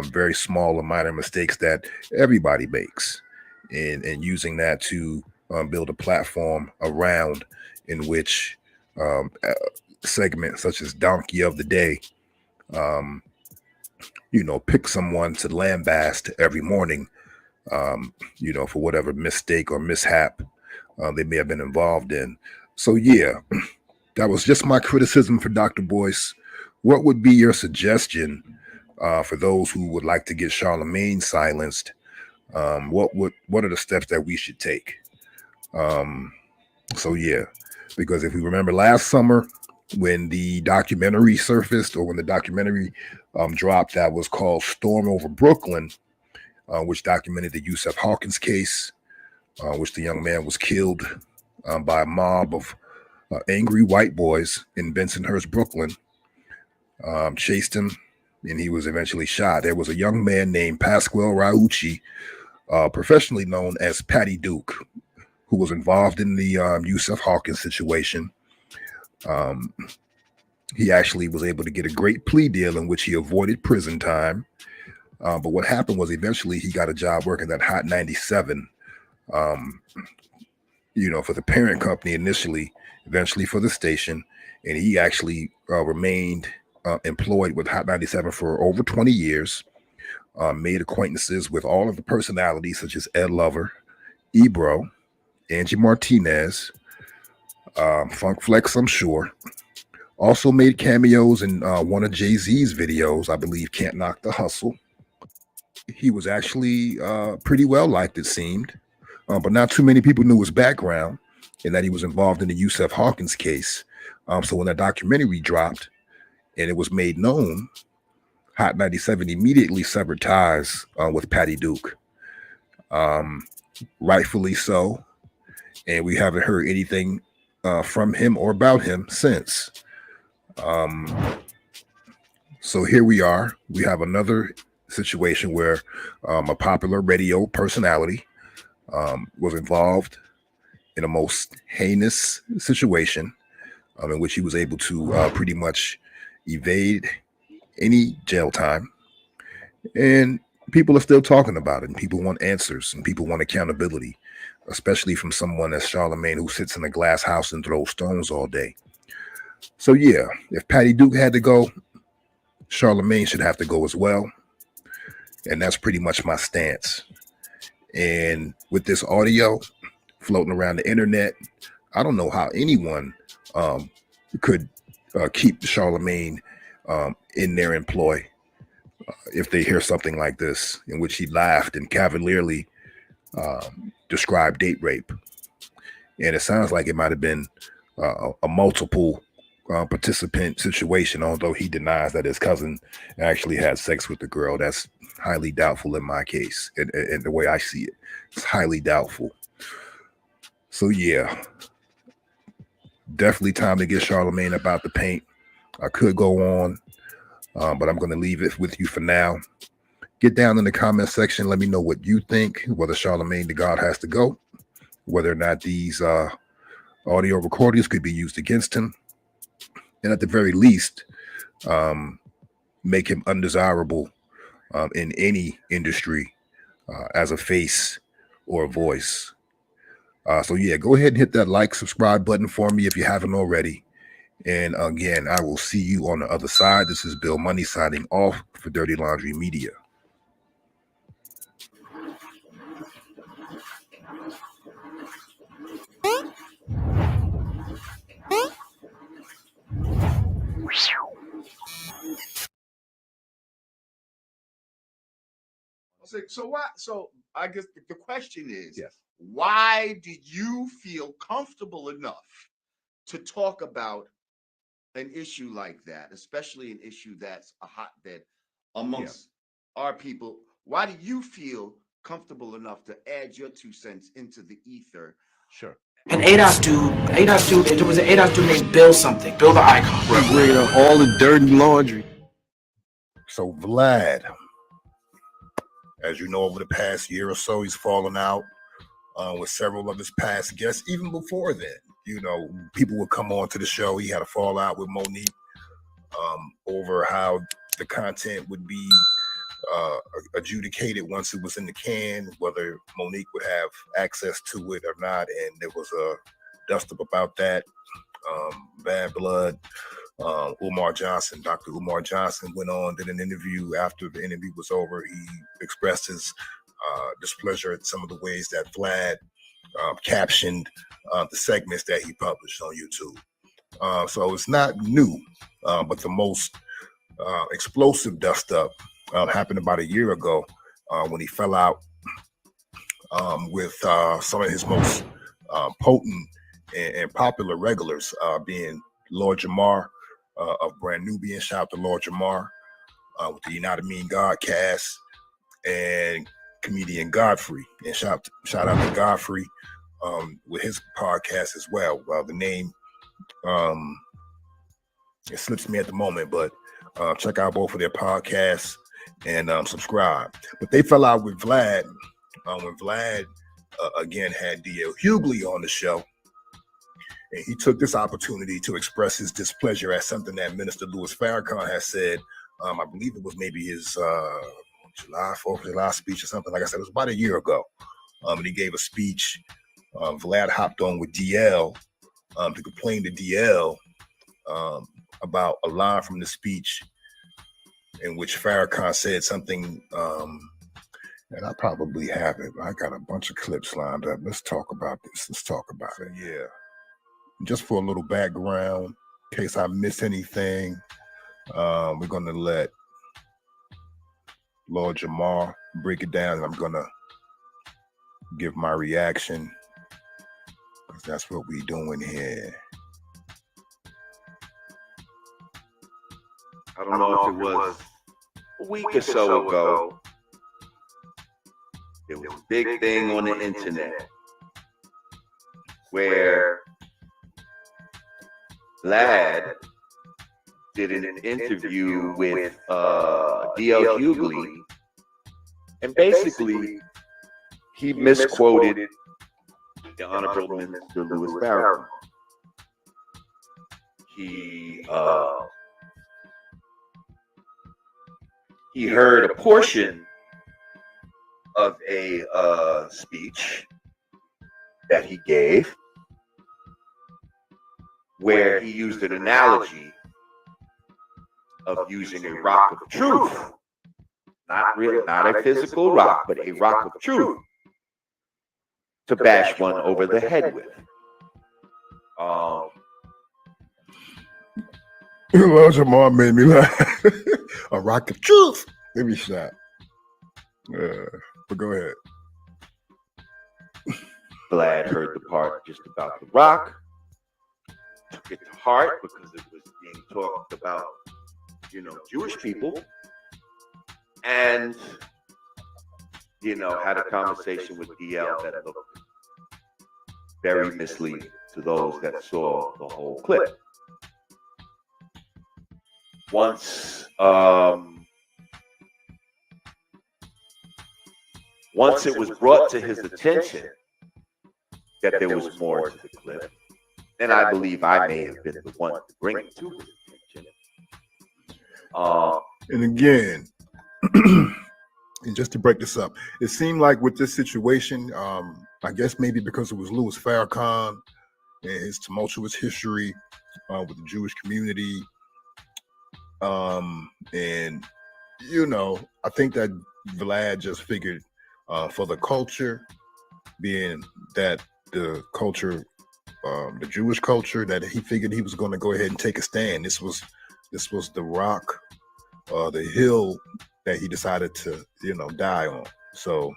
very small or minor mistakes that everybody makes, and using that to build a platform around in which segments such as Donkey of the Day, pick someone to lambast every morning, for whatever mistake or mishap they may have been involved in. So yeah, that was just my criticism for Dr. Boyce. What would be your suggestion for those who would like to get Charlemagne silenced? What are the steps that we should take? So yeah, because if we remember last summer when the documentary surfaced, or when the documentary dropped that was called Storm Over Brooklyn, which documented the Yusef Hawkins case, which the young man was killed by a mob of angry white boys in Bensonhurst, Brooklyn, chased him, and he was eventually shot. There was a young man named Pasquale Raucci, professionally known as Patty Duke, who was involved in the Yusef Hawkins situation. He actually was able to get a great plea deal in which he avoided prison time. But what happened was eventually he got a job working at Hot 97, for the parent company initially, eventually for the station. And he actually remained employed with Hot 97 for over 20 years, made acquaintances with all of the personalities such as Ed Lover, Ebro, Angie Martinez, Funk Flex, I'm sure. Also made cameos in one of Jay-Z's videos, I believe Can't Knock the Hustle. He was actually pretty well liked, it seemed, but not too many people knew his background and that he was involved in the Yusef Hawkins case. So when that documentary dropped and it was made known, Hot 97 immediately severed ties with Patty Duke. Rightfully so. And we haven't heard anything from him or about him since. So here we are. We have another situation where a popular radio personality was involved in a most heinous situation in which he was able to pretty much evade any jail time. And people are still talking about it, and people want answers, and people want accountability, especially from someone as Charlemagne, who sits in a glass house and throws stones all day. So yeah, if Patty Duke had to go, Charlemagne should have to go as well. And that's pretty much my stance. And with this audio floating around the internet, I don't know how anyone could keep Charlemagne in their employ if they hear something like this, in which he laughed and cavalierly described date rape. And it sounds like it might have been a multiple participant situation, although he denies that his cousin actually had sex with the girl. That's highly doubtful in my case, and the way I see it, it's highly doubtful. So yeah, Definitely time to get Charlamagne about the paint. I could go on, but I'm going to leave it with you for now. Get down in the comment section. Let me know what you think, whether Charlamagne the God has to go, whether or not these audio recordings could be used against him, and at the very least, make him undesirable in any industry as a face or a voice. So yeah, go ahead and hit that like, subscribe button for me if you haven't already. And again, I will see you on the other side. This is Bill Money signing off for Dirty Laundry Media.
So why? So I guess the question is,
Yes.
why did you feel comfortable enough to talk about an issue like that, especially an issue that's a hotbed amongst our people? Why do you feel comfortable enough to add your 2 cents into the ether?
Sure.
An ADOS dude, there was an ADOS dude named Bill something, Bill the Icon.
Bringing up all the dirty laundry.
So Vlad, as you know, over the past year or so, he's fallen out with several of his past guests. Even before then, you know, people would come on to the show. He had a fallout with Monique over how the content would be adjudicated once it was in the can, whether Monique would have access to it or not. And there was a dust up about that. Bad Blood. Umar Johnson, Dr. Umar Johnson went on, did an interview. After the interview was over, he expressed his displeasure at some of the ways that Vlad captioned the segments that he published on YouTube. So it's not new, but the most explosive dust up happened about a year ago when he fell out with some of his most potent and popular regulars, being Lord Jamar of Brand Nubian. Shout out to Lord Jamar with the United Mean God cast, and comedian Godfrey. And shout out to Godfrey with his podcast as well. The name it slips me at the moment, but check out both of their podcasts and subscribe. But they fell out with Vlad when Vlad again had D.L. Hughley on the show. And he took this opportunity to express his displeasure at something that Minister Louis Farrakhan has said. I believe it was maybe his July 4th of July speech or something. Like I said, it was about a year ago. And he gave a speech. Vlad hopped on with DL to complain to DL about a line from the speech in which Farrakhan said something, and I probably have it. I got a bunch of clips lined up. Let's talk about this. Let's talk about it. Yeah. Just for a little background, in case I miss anything, we're going to let Lord Jamar break it down, and I'm going to give my reaction, because that's what we're doing here.
I don't know if it was a week or so ago. There was a big thing on the internet where Vlad did an interview with D.L. Hughley, and basically he misquoted the Honorable Minister Louis Farrakhan. He heard a portion of a speech that he gave where he used an analogy of using a rock of truth, not a physical rock, but a rock of truth, to bash one over the head with.
Lord Jamar made me laugh. A rock of truth. Give me a shot. But go ahead.
Vlad heard the part just about the rock, took it to heart because it was being talked about, Jewish people, and, had a conversation with DL that looked very misleading. to those that saw the whole clip. Once it was brought to his attention that there was more to the clip, and I believe I may have been the one to bring it to his attention.
And again, and just to break this up, it seemed like with this situation, I guess maybe because it was Louis Farrakhan and his tumultuous history with the Jewish community, and you know, I think that Vlad just figured for the culture, being that the culture, the Jewish culture, that he figured he was going to go ahead and take a stand. This was the rock, the hill that he decided to, you know, die on. So,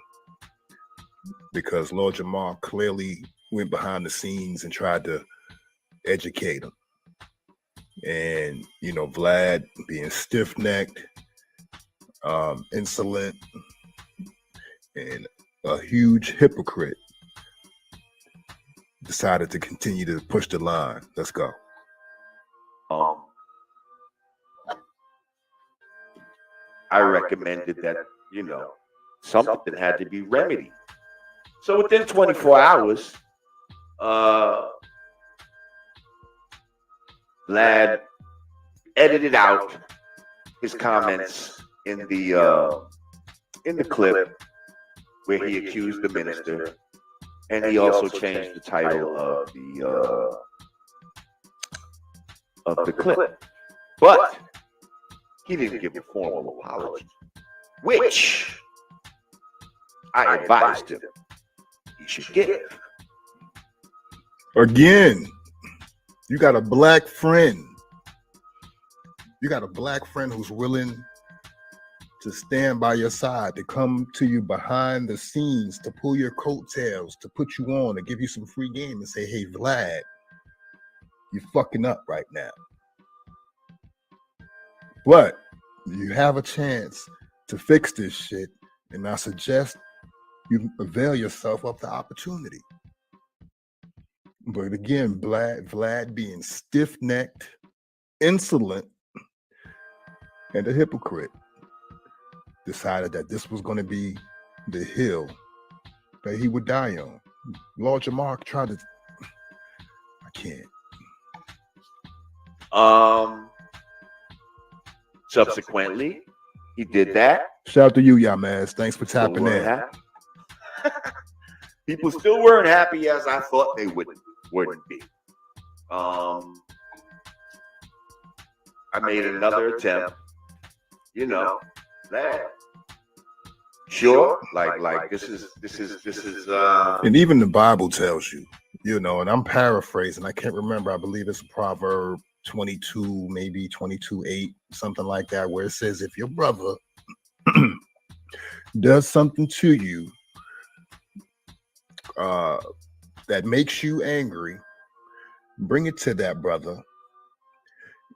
because Lord Jamar clearly went behind the scenes and tried to educate him. And, you know, Vlad being stiff-necked, insolent, and a huge hypocrite, decided to continue to push the line. Let's go.
I recommended that, you know, something had to be remedied. So within 24 hours, Vlad edited out his comments in the clip where he accused the minister, and he also changed the title of the clip. But he didn't give a formal apology, which I advised him he should give.
Again, you got a black friend. You got a black friend who's willing to stand by your side, to come to you behind the scenes, to pull your coattails, to put you on, to give you some free game and say, hey, Vlad, you're fucking up right now. But you have a chance to fix this shit, and I suggest you avail yourself of the opportunity. But again, Vlad being stiff-necked, insolent, and a hypocrite, decided that this was going to be the hill that he would die on. Lord Jamar tried to... I can't.
Subsequently, he did that.
Shout out to you, Yamaz. Thanks for tapping in.
People still weren't happy as I thought they wouldn't be. I made another attempt. You know, that. Sure, like this is.
And even the Bible tells you, you know, and I'm paraphrasing. I can't remember. I believe it's a proverb 22, maybe 22:8, something like that, where it says, if your brother does something to you that makes you angry, bring it to that brother.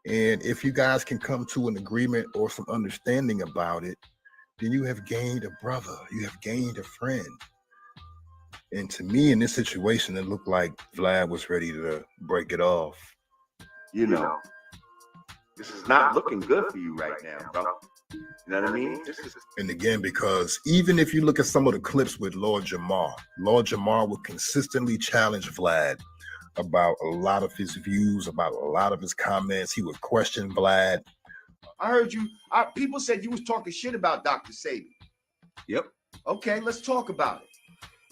And if you guys can come to an agreement or some understanding about it, then you have gained a brother. You have gained a friend. And to me, in this situation, it looked like Vlad was ready to break it off.
You know, this is not looking good for you right now, bro. You know what I mean?
And again, because even if you look at some of the clips with Lord Jamar would consistently challenge Vlad about a lot of his views, about a lot of his comments. He would question Vlad.
I heard you. People said you was talking shit about Dr. Sebi.
Yep.
Okay, let's talk about it.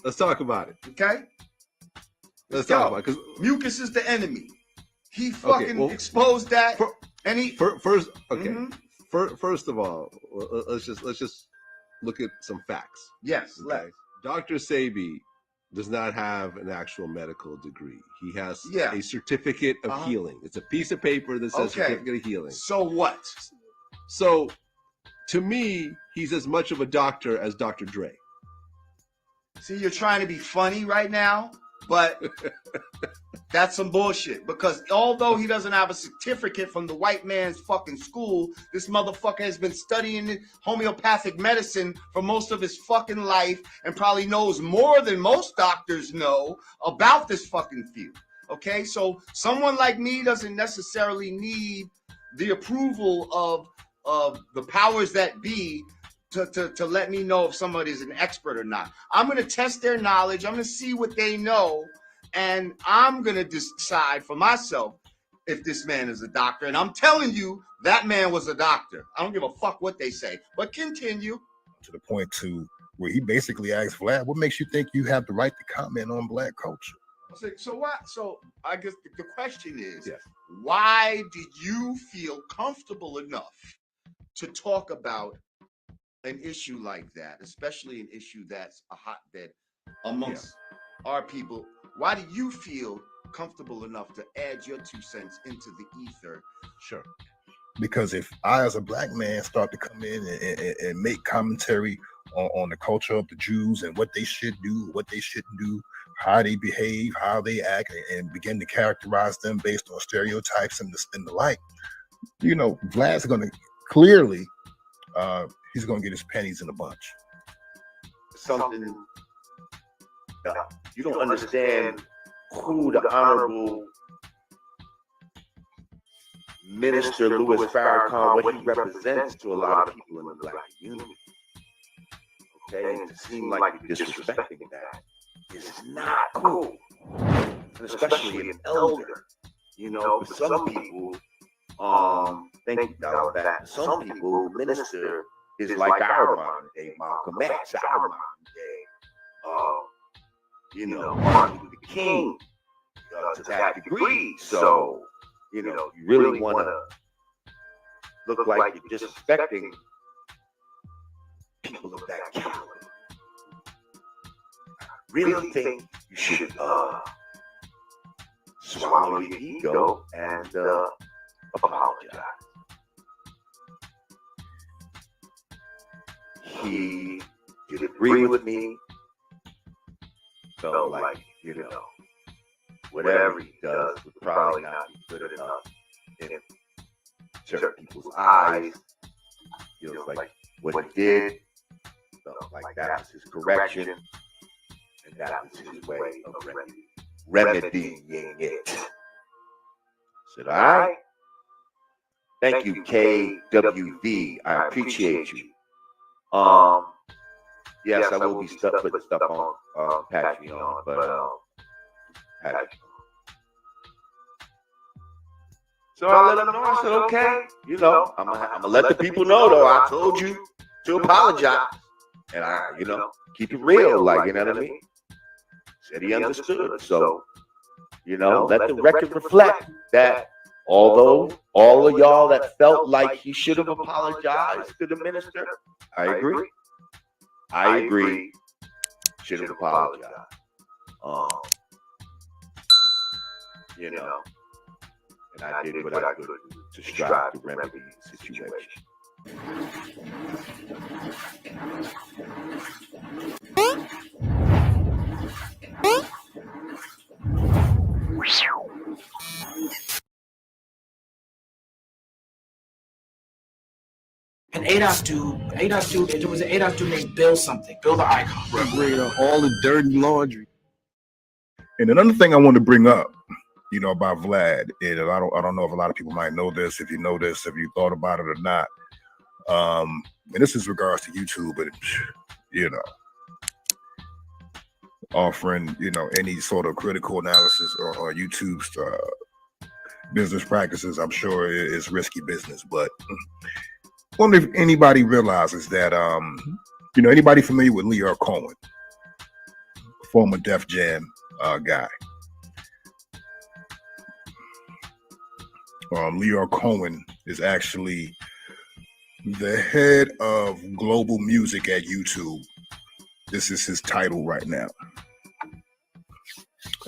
Let's talk about it.
Okay?
Let's talk about it. Because
mucus is the enemy. He fucking exposed that. And he
first, okay. First of all, let's just look at some facts.
Yes.
Okay? Dr. Sebi does not have an actual medical degree. He has a certificate of healing. It's a piece of paper that says certificate of healing.
So what?
So to me, he's as much of a doctor as Dr. Dre.
See, you're trying to be funny right now, but that's some bullshit. Because although he doesn't have a certificate from the white man's fucking school, this motherfucker has been studying homeopathic medicine for most of his fucking life and probably knows more than most doctors know about this fucking field. Okay, so someone like me doesn't necessarily need the approval of the powers that be to let me know if somebody is an expert or not. I'm going to test their knowledge. I'm going to see what they know, and I'm going to decide for myself if this man is a doctor. And I'm telling you, that man was a doctor. I don't give a fuck what they say, but continue.
To the point to where he basically asked Vlad, what makes you think you have the right to comment on Black culture?
So what? So I guess the question is, why did you feel comfortable enough to talk about an issue like that, especially an issue that's a hotbed amongst our people? Why do you feel comfortable enough to add your 2 cents into the ether?
Sure. Because if I, as a Black man, start to come in and make commentary on the culture of the Jews and what they should do, what they shouldn't do, how they behave, how they act, and begin to characterize them based on stereotypes and the like, you know, Vlad's going to clearly, he's going to get his pennies in a bunch.
Something you don't understand who the Honorable Minister Louis Farrakhan, what he represents to a lot of people in the Black community. Okay, and to seem like you're disrespecting that is not cool, and especially an elder. You know, for some people, think about that. Some people, the minister is like our modern day Malcolm X, our modern day, Martin Luther King, to that degree. So, you really want to look like you're disrespecting people of that caliber. I really think you should swallow your ego and apologize. He did agree with me. Felt like, whatever he does would probably not be good enough in certain people's eyes. Feels like what he did, felt like that was his correction, and that was his way of remedying it. Said, all right. Thank you, KWV. I appreciate you. Yes, I will be putting stuff on Patreon, but Patreon. So I let them know. I said, okay, I'm gonna let the people know, though. I told you to apologize, and I, keep it real, like, you know what I mean. Said he understood. So, let the record reflect that. Although all of y'all that felt like he should have apologized to the minister, I agree. I agree. Should have apologized. And I did what I could to strive to remedy the situation.
An ADOS dude, there was an ADOS dude named Bill something, Bill the Icon.
Bring up all the dirty laundry. And another thing I want to bring up, about Vlad, and I don't know if a lot of people might know this, if you know this, if you thought about it or not. And this is regards to YouTube, but offering, any sort of critical analysis or YouTube's business practices, I'm sure is risky business, but I wonder if anybody realizes that, anybody familiar with Lyor Cohen, former Def Jam guy. Lyor Cohen is actually the head of global music at YouTube. This is his title right now.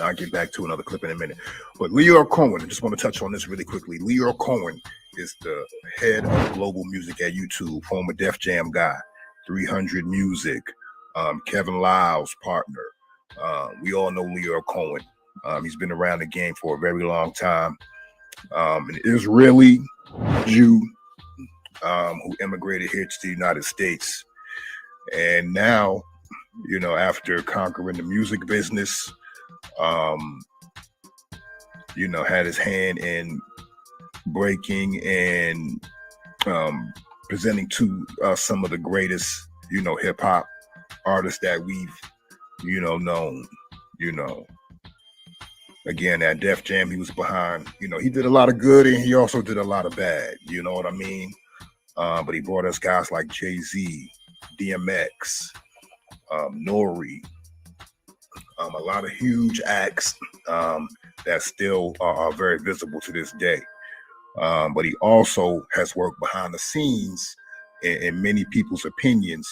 I'll get back to another clip in a minute. But Lyor Cohen, I just want to touch on this really quickly. Lyor Cohen is the head of global music at YouTube, former Def Jam guy, 300 Music, Kevin Lyle's partner. We all know Lyor Cohen. He's been around the game for a very long time. An Israeli Jew who immigrated here to the United States. And now, after conquering the music business, had his hand in breaking and presenting to some of the greatest, hip hop artists that we've, known, Again, at Def Jam, he was behind, he did a lot of good and he also did a lot of bad, you know what I mean? But he brought us guys like Jay-Z, DMX, Nori, a lot of huge acts that still are very visible to this day. But he also has worked behind the scenes in many people's opinions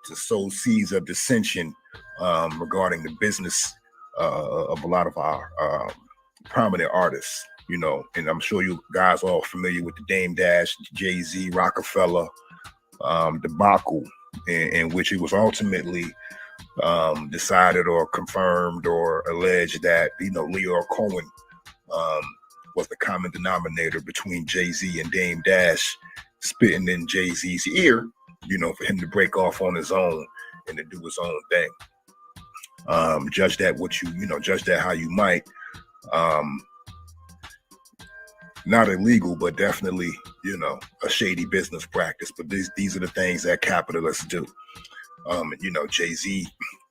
to sow seeds of dissension regarding the business of a lot of our prominent artists, and I'm sure you guys are all familiar with the Dame Dash, Jay-Z, Rockefeller debacle, in which it was ultimately decided or confirmed or alleged that, Lyor Cohen was the common denominator between Jay-Z and Dame Dash, spitting in Jay-Z's ear, for him to break off on his own and to do his own thing. Judge that judge that how you might. Not illegal, but definitely, a shady business practice. But these are the things that capitalists do. Jay-Z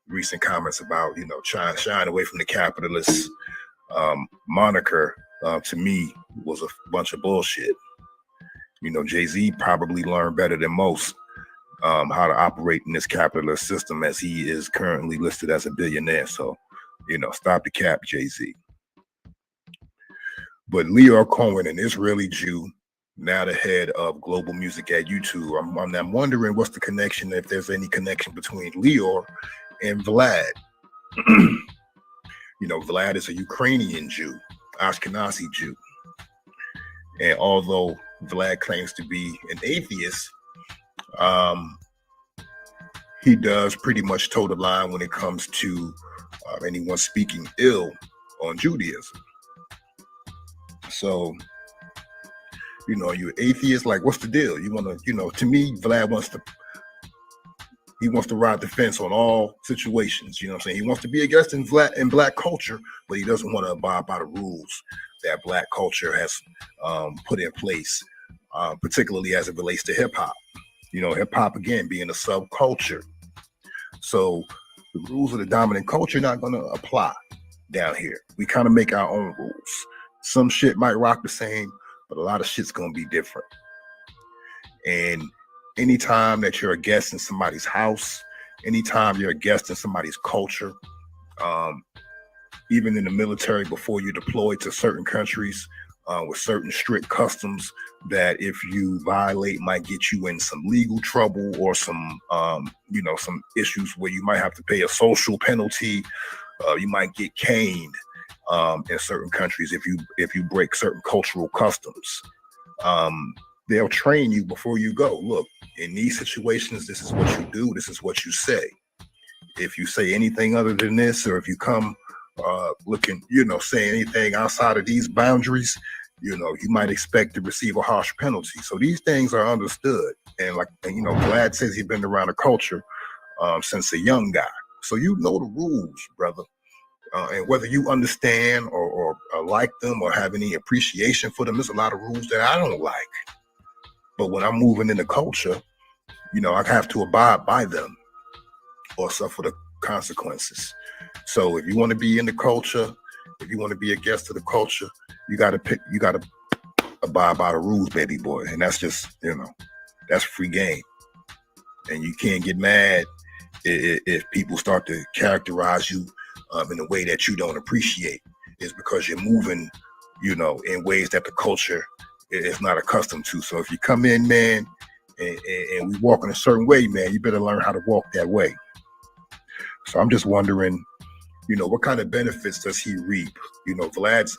recent comments about, shying away from the capitalist moniker, to me was a bunch of bullshit. Jay-Z probably learned better than most how to operate in this capitalist system, as he is currently listed as a billionaire. So, stop the cap, Jay-Z. But Lyor Cohen, an Israeli Jew, now the head of global music at YouTube. I'm wondering what's the connection, if there's any connection between Lyor and Vlad. Vlad is a Ukrainian Jew, Ashkenazi Jew. And although Vlad claims to be an atheist, he does pretty much toe the line when it comes to anyone speaking ill on Judaism. So, you're atheist, like, what's the deal? You want to, to me, Vlad wants to ride the fence on all situations. You know what I'm saying? He wants to be a guest in black culture, but he doesn't want to abide by the rules that black culture has put in place, particularly as it relates to hip hop. Hip hop, again, being a subculture. So the rules of the dominant culture are not going to apply down here. We kind of make our own rules. Some shit might rock the same, but a lot of shit's going to be different. And anytime that you're a guest in somebody's house, anytime you're a guest in somebody's culture, even in the military, before you're deployed to certain countries with certain strict customs that if you violate might get you in some legal trouble or some some issues where you might have to pay a social penalty. You might get caned in certain countries if you break certain cultural customs. They'll train you before you go. Look, in these situations, this is what you do. This is what you say. If you say anything other than this, or if you come looking, saying anything outside of these boundaries, you might expect to receive a harsh penalty. So these things are understood. And Vlad says he's been around the culture since a young guy. So the rules, brother. And whether you understand or like them or have any appreciation for them, there's a lot of rules that I don't like. But when I'm moving in the culture, I have to abide by them or suffer the consequences. So if you want to be in the culture, if you want to be a guest of the culture, you got to abide by the rules, baby boy. And that's just, that's free game. And you can't get mad if people start to characterize you in a way that you don't appreciate. It's because you're moving, in ways that the culture is not accustomed to. So if you come in, man, and we walk in a certain way, man, you better learn how to walk that way. So I'm just wondering, what kind of benefits does he reap? Vlad's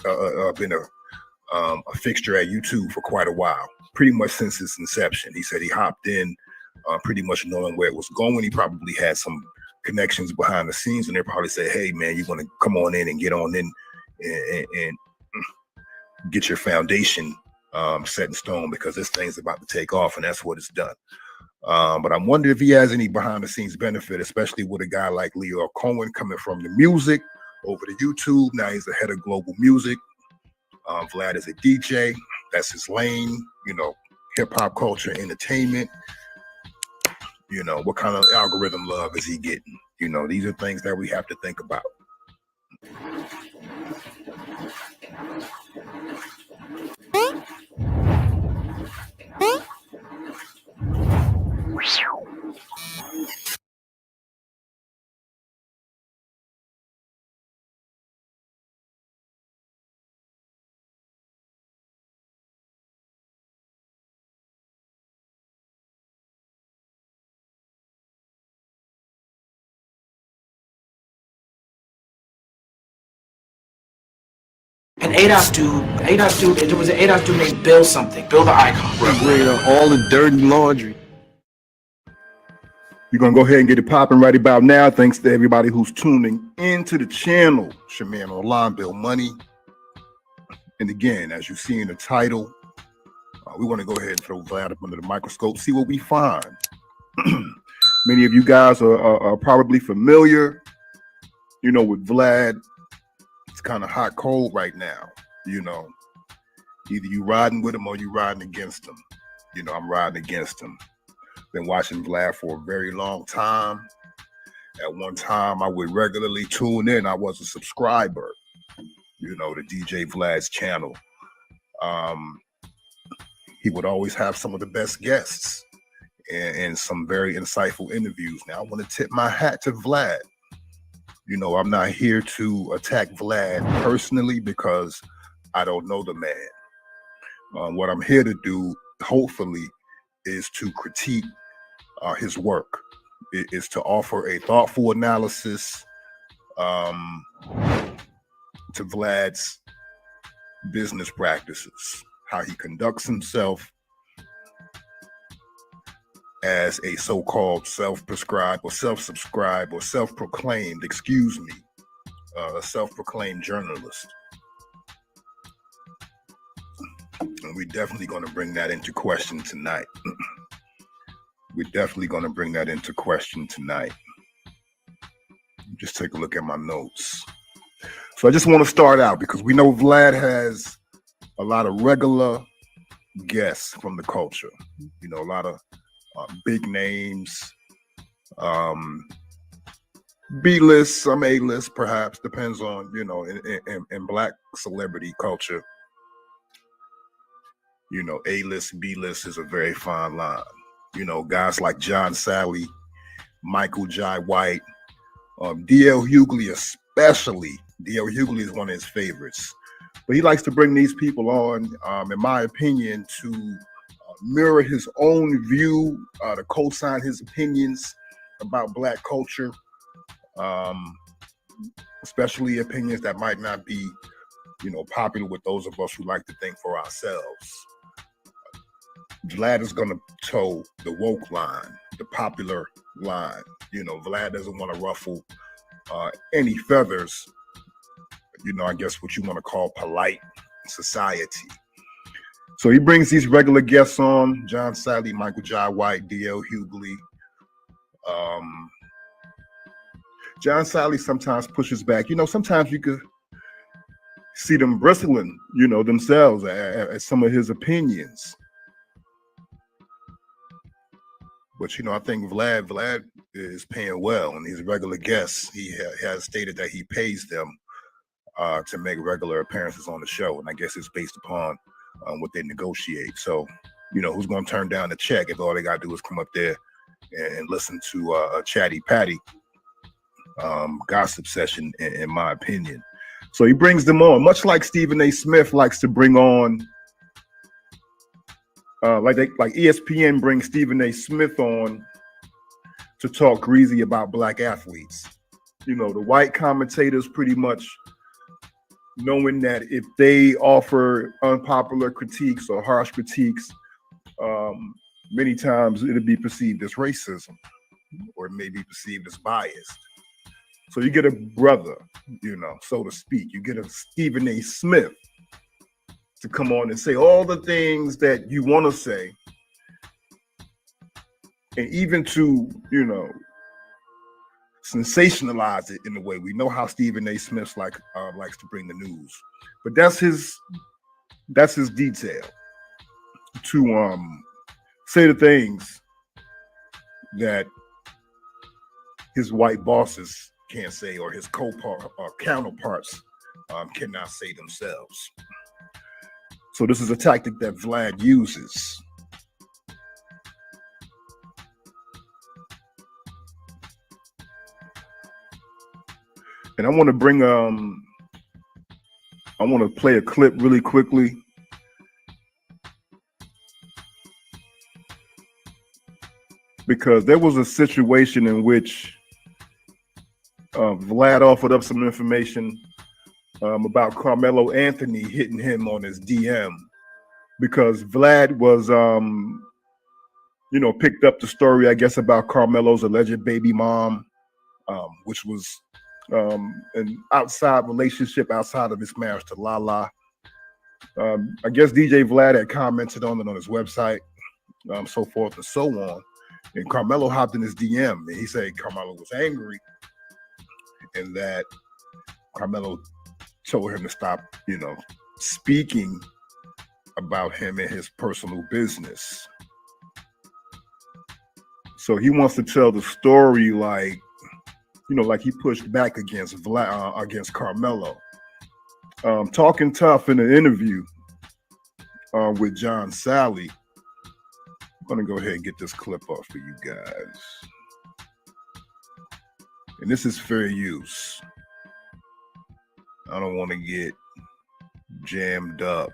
been a fixture at YouTube for quite a while, pretty much since its inception. He said he hopped in pretty much knowing where it was going. He probably had some connections behind the scenes, and they probably said, hey, man, you want to come on in and get on in and get your foundation set in stone, because this thing's about to take off, and that's what it's done. But I'm wondering if he has any behind the scenes benefit, especially with a guy like Lyor Cohen coming from the music over to YouTube. Now he's the head of global music. Vlad is a DJ. That's his lane. You know, hip hop culture, entertainment. You know, what kind of algorithm love is he getting? You know, these are things that we have to think about.
An ADOS dude, there was an ADOS dude named Bill something, Bill the Icon.
Bring all the dirty laundry.
We're going to go ahead and get it popping right about now. Thanks to everybody who's tuning into the channel. It's your man online, Bill Money. And again, as you see in the title, we want to go ahead and throw Vlad up under the microscope, see what we find. Many of you guys are probably familiar, you know, with Vlad. It's kind of hot cold right now, you know. Either you riding with him or you riding against him. You know, I'm riding against him. Been watching Vlad for a very long time. At one time, I would regularly tune in. I was a subscriber, you know, to DJ Vlad's channel. He would always have some of the best guests and some very insightful interviews. Now, I want to tip my hat to Vlad. You know, I'm not here to attack Vlad personally because I don't know the man. What I'm here to do, hopefully, is to critique his work. It is to offer a thoughtful analysis to Vlad's business practices, how he conducts himself as a so-called self-prescribed or self-subscribed or self-proclaimed, a self-proclaimed journalist. And we're definitely going to bring that into question tonight. Just take a look at my notes. So I just want to start out because we know Vlad has a lot of regular guests from the culture. You know, a lot of big names, B-list, some A-list, perhaps, depends on, you know, in Black celebrity culture. You know, A-list, B-list is a very fine line. You know, guys like John Sally, Michael Jai White, D.L. Hughley especially. D.L. Hughley is one of his favorites. But he likes to bring these people on, in my opinion, to mirror his own view, to co-sign his opinions about Black culture, especially opinions that might not be, you know, popular with those of us who like to think for ourselves. Vlad is going to toe the woke line, the popular line. You know, Vlad doesn't want to ruffle any feathers, you know, I guess what you want to call polite society. So he brings these regular guests on, John Sally, Michael Jai White, D.L. Hughley. John Sally sometimes pushes back. You know, sometimes you could see them bristling, you know, themselves at some of his opinions. But, you know, I think Vlad is paying well, and these regular guests, he has stated that he pays them to make regular appearances on the show. And I guess it's based upon what they negotiate. So, you know, who's going to turn down the check if all they got to do is come up there and listen to a chatty patty gossip session, in my opinion. So he brings them on, much like Stephen A. Smith likes to bring on, like ESPN brings Stephen A. Smith on to talk greasy about Black athletes. You know, the white commentators pretty much knowing that if they offer unpopular critiques or harsh critiques, many times it'll be perceived as racism or it may be perceived as biased. So you get a brother, you know, so to speak, you get a Stephen A. Smith to come on and say all the things that you want to say, and even to, you know, sensationalize it in a way. We know how Stephen A. Smith likes to bring the news, but that's his That's his detail. To say the things that his white bosses can't say, or his counterparts cannot say themselves. So this is a tactic that Vlad uses. And I want to bring I want to play a clip really quickly. Because there was a situation in which Vlad offered up some information about Carmelo Anthony hitting him on his DM, because Vlad was, picked up the story, I guess, about Carmelo's alleged baby mom, which was an outside relationship outside of his marriage to Lala. I guess DJ Vlad had commented on it on his website, so forth and so on. And Carmelo hopped in his DM, and he said Carmelo was angry and that Carmelo told him to stop, speaking about him and his personal business. So he wants to tell the story like he pushed back against against Carmelo. Talking tough in an interview with John Sally. I'm gonna go ahead and get this clip up for you guys. And this is fair use. I don't want to get jammed up.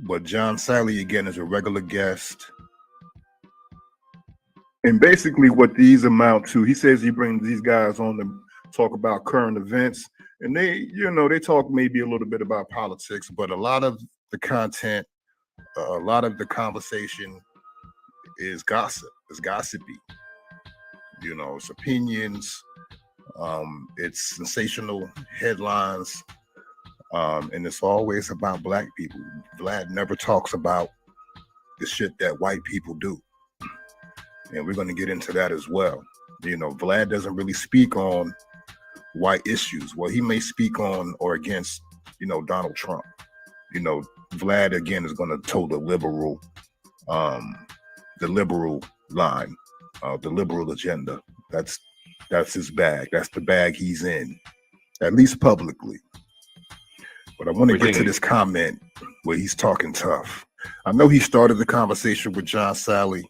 But John Sally, again, is a regular guest. And basically what these amount to, he says he brings these guys on to talk about current events. And they talk maybe a little bit about politics, but a lot of the content, a lot of the conversation is gossip. It's gossipy. It's opinions. It's sensational headlines. And it's always about black people. Vlad never talks about the shit that white people do. And we're going to get into that as well. Vlad doesn't really speak on white issues. Well, he may speak on or against, Donald Trump. Vlad again is going to toe the liberal line, the liberal agenda. That's his bag. That's the bag he's in, at least publicly. But I want to get to this comment where he's talking tough. I know he started the conversation with John Sally,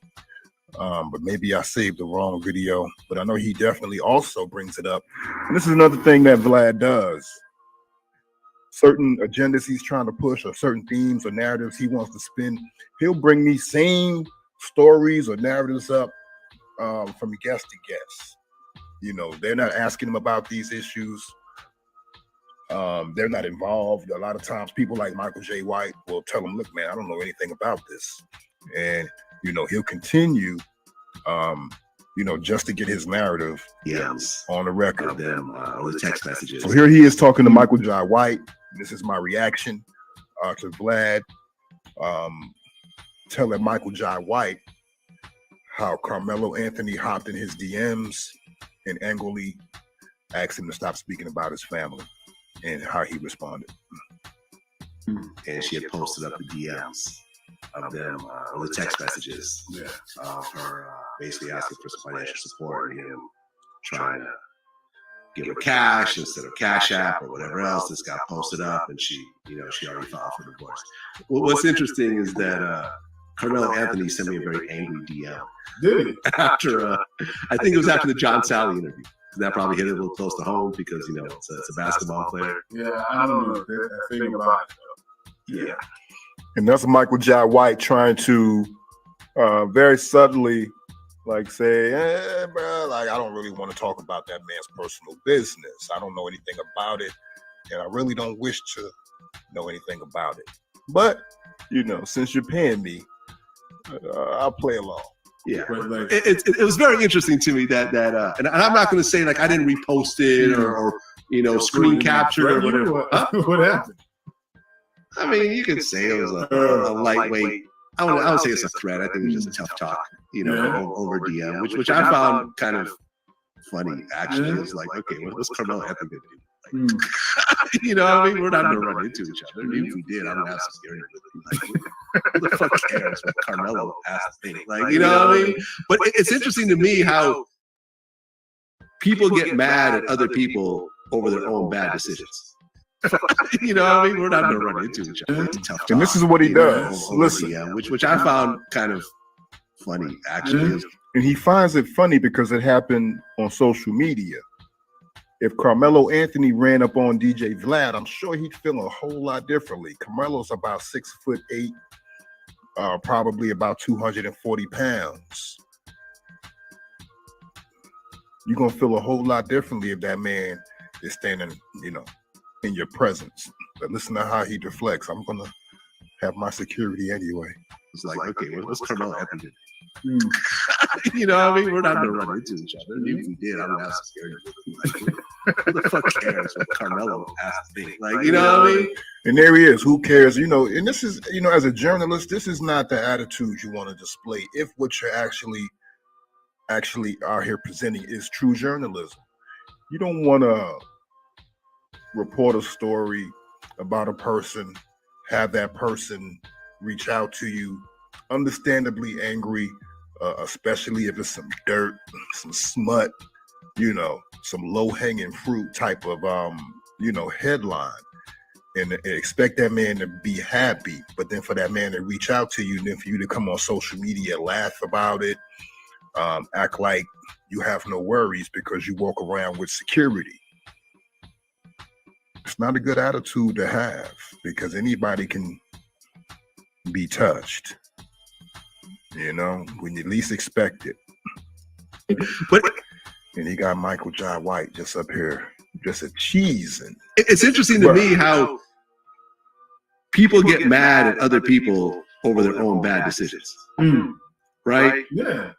but maybe I saved the wrong video. But I know he definitely also brings it up. And this is another thing that Vlad does. Certain agendas he's trying to push, or certain themes or narratives he wants to spin, he'll bring these same stories or narratives up from guest to guest. They're not asking him about these issues. They're not involved. A lot of times people like Michael J. White will tell him, look, man, I don't know anything about this. And, he'll continue, just to get his narrative on the record.
Of them, the text messages.
So here he is talking to Michael J. White. This is my reaction to Vlad telling Michael J. White how Carmelo Anthony hopped in his DMs and angrily asked him to stop speaking about his family, and how he responded.
And she had posted up the DMs of them, the text messages of her basically asking for some financial support and him trying to give her cash instead of Cash App or whatever else. This got posted up, and she already filed for divorce. Well, what's interesting is that Carmelo Anthony sent me a very angry DM.
Did he?
After, I think it was after the John Sally interview. That probably hit it a little close to home because, it's a basketball player.
Yeah, I don't know that thing about it.
Yeah.
And that's Michael J. White trying to very subtly say, bro, I don't really want to talk about that man's personal business. I don't know anything about it, and I really don't wish to know anything about it. But, since you're paying me, I'll play along.
Yeah, it was very interesting to me that and I'm not going to say I didn't repost it or screen capture or whatever. Huh?
What happened?
I mean, you can say it was a lightweight. I don't say it's a threat. I think it's just a tough talk, over DM, which I found kind of funny. Actually, it was okay, what's Carmelo Anthony do? You know what I mean? We're not gonna run into each other. Maybe if we did, I would have security with me. Like, who the fuck cares what Carmelo has to think? Like, you know what I mean? But it's interesting to me how people get mad at other people over their own bad decisions. You know what I mean? We're not gonna run into each other.
And this is what he does. Listen,
which I found kind of funny, actually.
And he finds it funny because it happened on social media. If Carmelo Anthony ran up on DJ Vlad, I'm sure he'd feel a whole lot differently. Carmelo's about 6'8", probably about 240 pounds. You're gonna feel a whole lot differently if that man is standing, you know, in your presence. But listen to how he deflects. I'm gonna have my security anyway.
It's like, okay, what's Carmelo Anthony? You know what I mean? We're not gonna run into each other. Maybe if we did, I would have security. Like, who the fuck cares what Carmelo has to think? Like, you know what I mean?
And there he is. Who cares? You know, and this is, you know, as a journalist, this is not the attitude you want to display if what you're actually out here presenting is true journalism. You don't want to report a story about a person, have that person reach out to you, understandably angry, especially if it's some dirt, some smut, you know, some low-hanging fruit type of, you know, headline, and expect that man to be happy, but then for that man to reach out to you, and then for you to come on social media, laugh about it, act like you have no worries because you walk around with security. It's not a good attitude to have because anybody can be touched, you know, when you least expect it.
But
and he got Michael Jai White just up here, just a cheesing.
It's interesting to me how people get mad at other people over their own bad decisions. Right?
Yeah.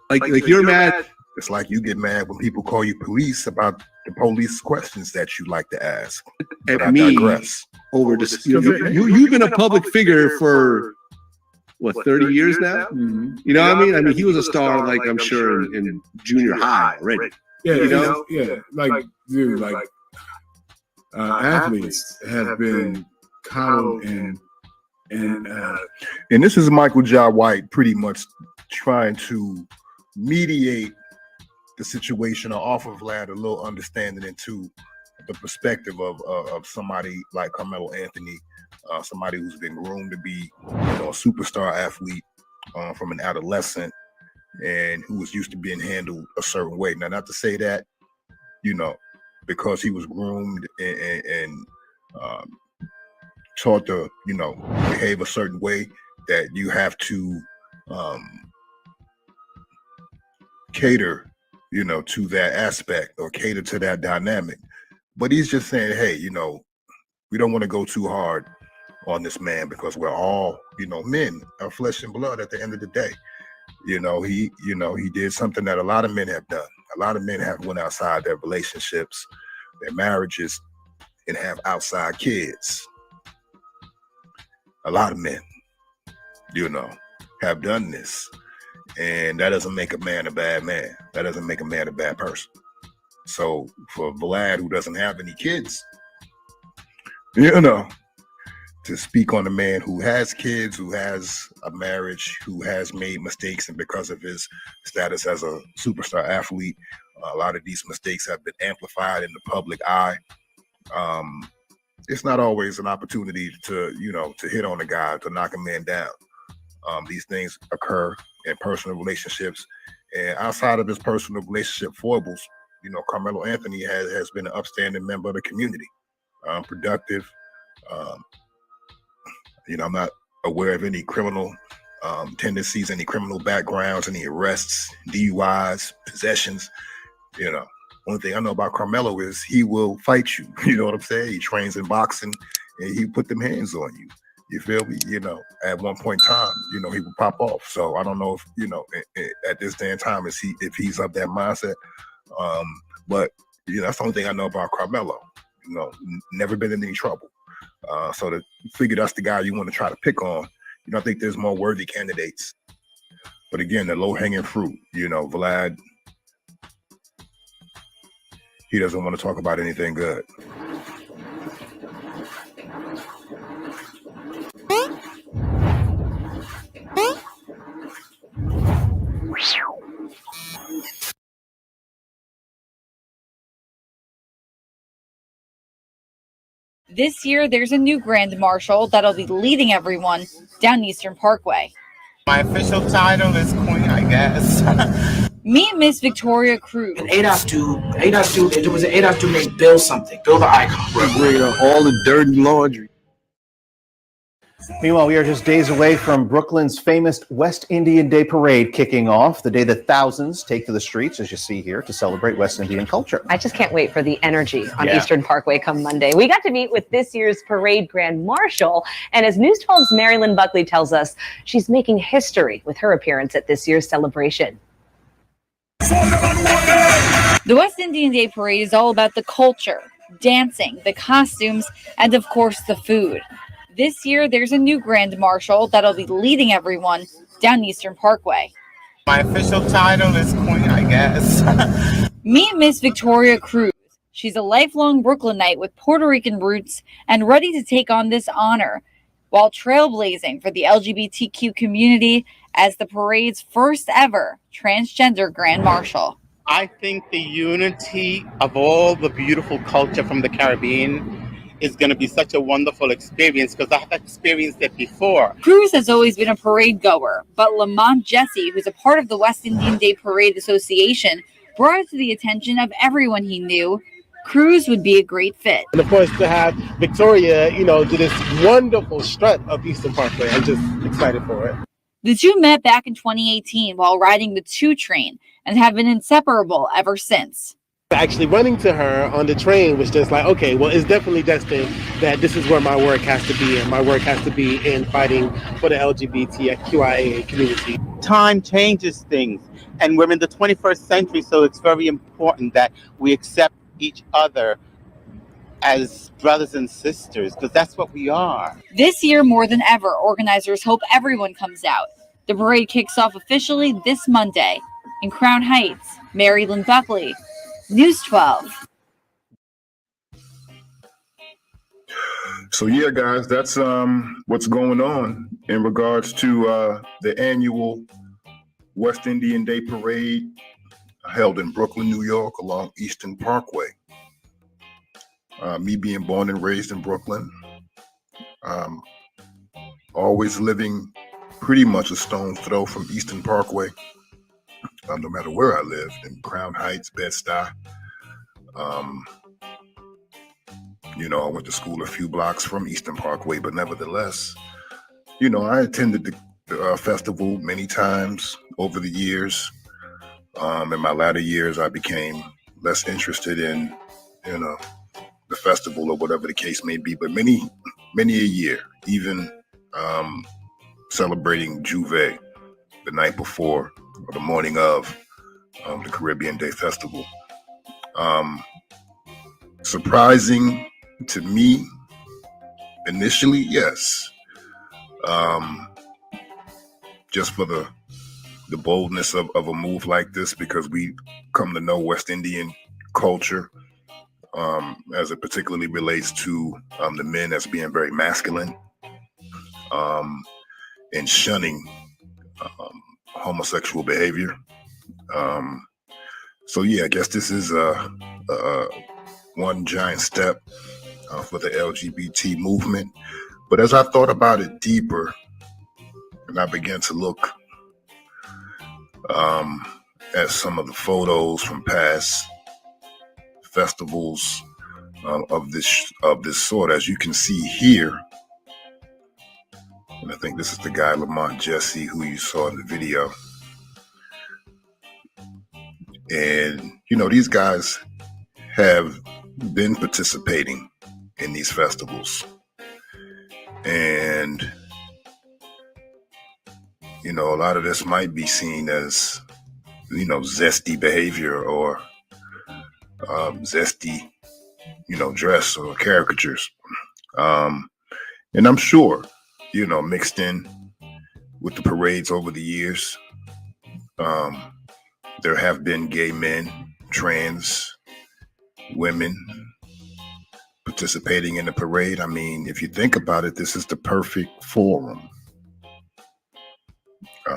Like you're mad.
It's like you get mad when people call you police about the police questions that you like to ask.
At me over this. You've been a public figure for what, 30 years now?
Mm-hmm.
You know what I mean? I mean, he was a star, like I'm sure in junior high already.
Yeah,
you know?
Yeah, like dude, like athletes have been coddled and
this is Michael Jai White pretty much trying to mediate the situation or offer Vlad a little understanding into the perspective of somebody like Carmelo Anthony, somebody who's been groomed to be, you know, a superstar athlete from an adolescent and who was used to being handled a certain way. Now, not to say that, you know, because he was groomed and taught to, you know, behave a certain way, that you have to cater, you know, to that aspect or cater to that dynamic. But he's just saying, hey, you know, we don't want to go too hard on this man because we're all, you know, men are flesh and blood at the end of the day. You know, he did something that a lot of men have done. A lot of men have went outside their relationships, their marriages, and have outside kids. A lot of men, you know, have done this. And that doesn't make a man a bad man. That doesn't make a man a bad person. So for Vlad, who doesn't have any kids, you know, to speak on a man who has kids, who has a marriage, who has made mistakes, and because of his status as a superstar athlete, a lot of these mistakes have been amplified in the public eye. It's not always an opportunity to, you know, to hit on a guy, to knock a man down. These things occur in personal relationships, and outside of his personal relationship foibles, you know, Carmelo Anthony has been an upstanding member of the community, productive. You know, I'm not aware of any criminal tendencies, any criminal backgrounds, any arrests, DUIs, possessions. You know, one thing I know about Carmelo is he will fight you. You know what I'm saying? He trains in boxing and he put them hands on you. You feel me? You know, at one point in time, you know, he would pop off. So I don't know if, you know, at this day and time, if he's of that mindset. But, you know, that's the only thing I know about Carmelo. You know, never been in any trouble. So to figure that's the guy you want to try to pick on, you know, I think there's more worthy candidates. But again, the low-hanging fruit, you know, Vlad, he doesn't want to talk about anything good.
This year, there's a new Grand Marshal that'll be leading everyone down Eastern Parkway.
My official title is Queen, I guess.
Meet Miss Victoria Cruz.
An ADOS dude, there was an ADOS dude named Bill something, Bill the Icon.
Bring all the dirty laundry.
Meanwhile, we are just days away from Brooklyn's famous West Indian Day Parade kicking off, the day that thousands take to the streets, as you see here, to celebrate West Indian culture.
I just can't wait for the energy on Eastern Parkway come Monday. We got to meet with this year's parade Grand Marshal, and as News 12's Marilyn Buckley tells us, she's making history with her appearance at this year's celebration.
The West Indian Day Parade is all about the culture, dancing, the costumes, and of course the food. This year, there's a new Grand Marshal that'll be leading everyone down Eastern Parkway.
My official title is Queen, I guess.
Meet Miss Victoria Cruz. She's a lifelong Brooklynite with Puerto Rican roots and ready to take on this honor while trailblazing for the LGBTQ community as the parade's first ever transgender Grand Marshal.
I think the unity of all the beautiful culture from the Caribbean is going to be such a wonderful experience because I've experienced it before.
Cruz has always been a parade goer, but Lamont Jesse, who's a part of the West Indian Day Parade Association, brought it to the attention of everyone he knew Cruz would be a great fit.
And of course, to have Victoria, do this wonderful strut of Eastern Parkway. I'm just excited for it.
The two met back in 2018 while riding the 2 train and have been inseparable ever since.
Actually running to her on the train was just like, okay, well, it's definitely destined that this is where my work has to be, and my work has to be in fighting for the LGBTQIA community.
Time changes things, and we're in the 21st century, so it's very important that we accept each other as brothers and sisters, because that's what we are.
This year, more than ever, organizers hope everyone comes out. The parade kicks off officially this Monday. In Crown Heights, Marilyn Buckley, News 12.
So yeah, guys, that's what's going on in regards to the annual West Indian Day Parade held in Brooklyn, New York, along Eastern Parkway. Me being born and raised in Brooklyn, always living pretty much a stone's throw from Eastern Parkway. No matter where I lived, in Crown Heights, Bed-Stuy. I went to school a few blocks from Eastern Parkway, but nevertheless, I attended the festival many times over the years. In my latter years, I became less interested in, the festival or whatever the case may be, but many a year, even celebrating Juve the night before or the morning of the Caribbean Day Festival. Surprising to me initially, yes. Just for the boldness of a move like this, because we come to know West Indian culture as it particularly relates to the men as being very masculine and shunning homosexual behavior. So yeah, I guess this is one giant step for the LGBT movement. But as I thought about it deeper, and I began to look at some of the photos from past festivals of this sort, as you can see here, and I think this is the guy Lamont Jesse who you saw in the video. And these guys have been participating in these festivals, and a lot of this might be seen as zesty behavior or zesty dress or caricatures, and I'm sure mixed in with the parades over the years, there have been gay men, trans women participating in the parade. I mean, if you think about it, this is the perfect forum.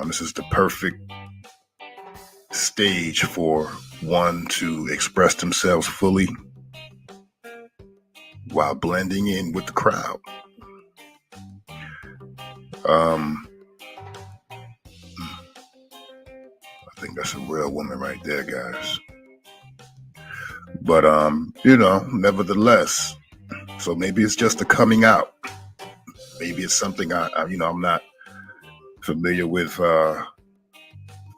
This is the perfect stage for one to express themselves fully while blending in with the crowd. I think that's a real woman right there, guys. But, nevertheless, so maybe it's just a coming out. Maybe it's something I'm not familiar with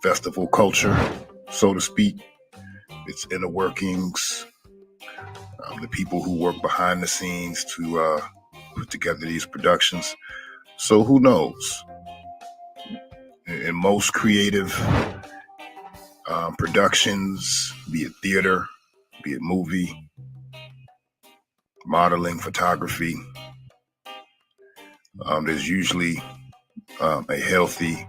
festival culture, so to speak. Its inner workings, the people who work behind the scenes to put together these productions. So who knows? In most creative productions, be it theater, be it movie, modeling, photography, there's usually a healthy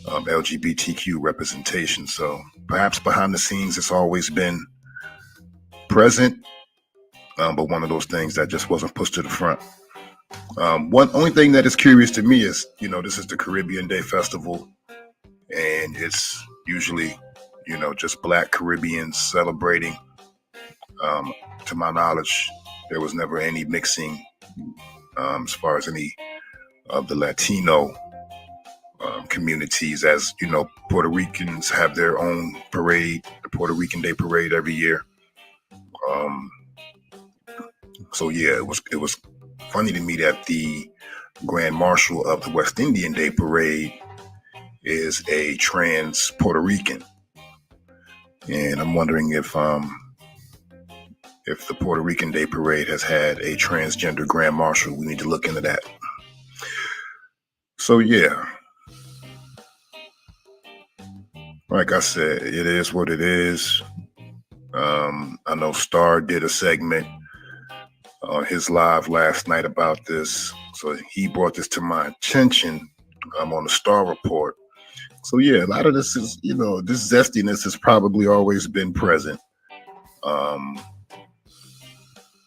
LGBTQ representation. So perhaps behind the scenes it's always been present, but one of those things that just wasn't pushed to the front. Only thing that is curious to me is, this is the Caribbean Day Festival, and it's usually, just Black Caribbeans celebrating. To my knowledge, there was never any mixing as far as any of the Latino communities. As Puerto Ricans have their own parade, the Puerto Rican Day Parade every year. So yeah, it was funny to me that the Grand Marshal of the West Indian Day Parade is a trans Puerto Rican, and I'm wondering if the Puerto Rican Day Parade has had a transgender Grand Marshal. We need to look into that. So yeah, like I said, it is what it is. I know Star did a segment on his live last night about this, so he brought this to my attention on the Star Report. So yeah, a lot of this is, this zestiness has probably always been present.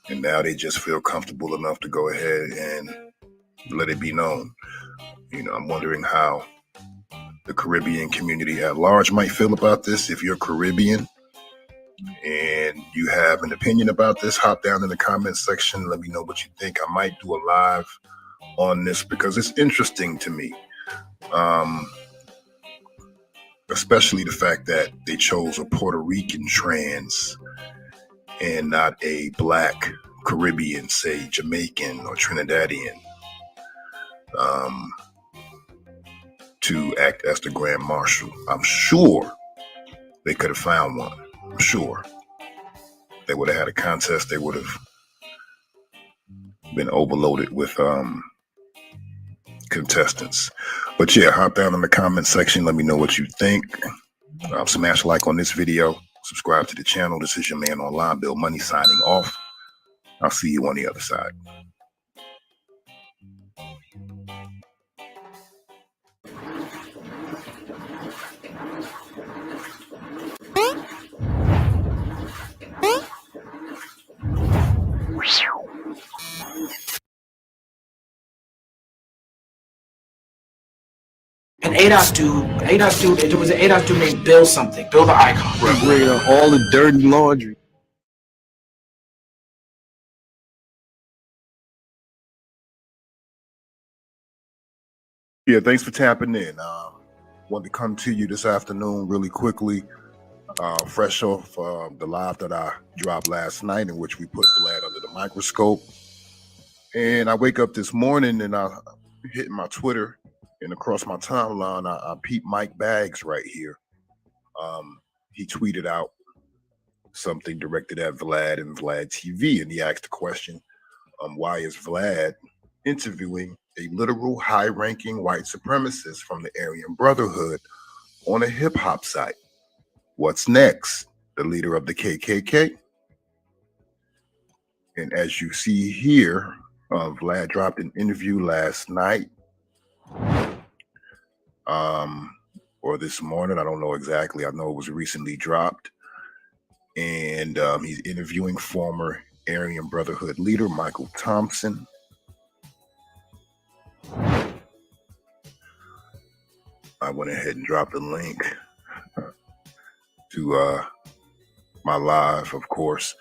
And now they just feel comfortable enough to go ahead and let it be known. I'm wondering how the Caribbean community at large might feel about this. If you're Caribbean and you have an opinion about this, hop down in the comments section. Let me know what you think. I might do a live on this because it's interesting to me. Especially the fact that they chose a Puerto Rican trans and not a Black Caribbean, say Jamaican or Trinidadian, to act as the Grand Marshal. I'm sure they could have found one. I'm sure they would have had a contest. They would have been overloaded with contestants. But yeah, hop down in the comment section. Let me know what you think. Smash like on this video. Subscribe to the channel. This is your man online, Bill Money, signing off. I'll see you on the other side.
An ADOS dude, there was an ADOS dude named Bill something, Bill the Icon.
Bring all the dirty laundry.
Yeah, thanks for tapping in. Want to come to you this afternoon really quickly, fresh off the live that I dropped last night in which we put Vlad under the microscope. And I wake up this morning and I hit my Twitter, and across my timeline, I peep Mike Baggs right here. He tweeted out something directed at Vlad and Vlad TV, and he asked the question, why is Vlad interviewing a literal high-ranking white supremacist from the Aryan Brotherhood on a hip-hop site? What's next? The leader of the KKK? And as you see here, Vlad dropped an interview last night, or this morning, I don't know exactly. I know it was recently dropped. and he's interviewing former Aryan Brotherhood leader Michael Thompson. I went ahead and dropped a link to my live, of course.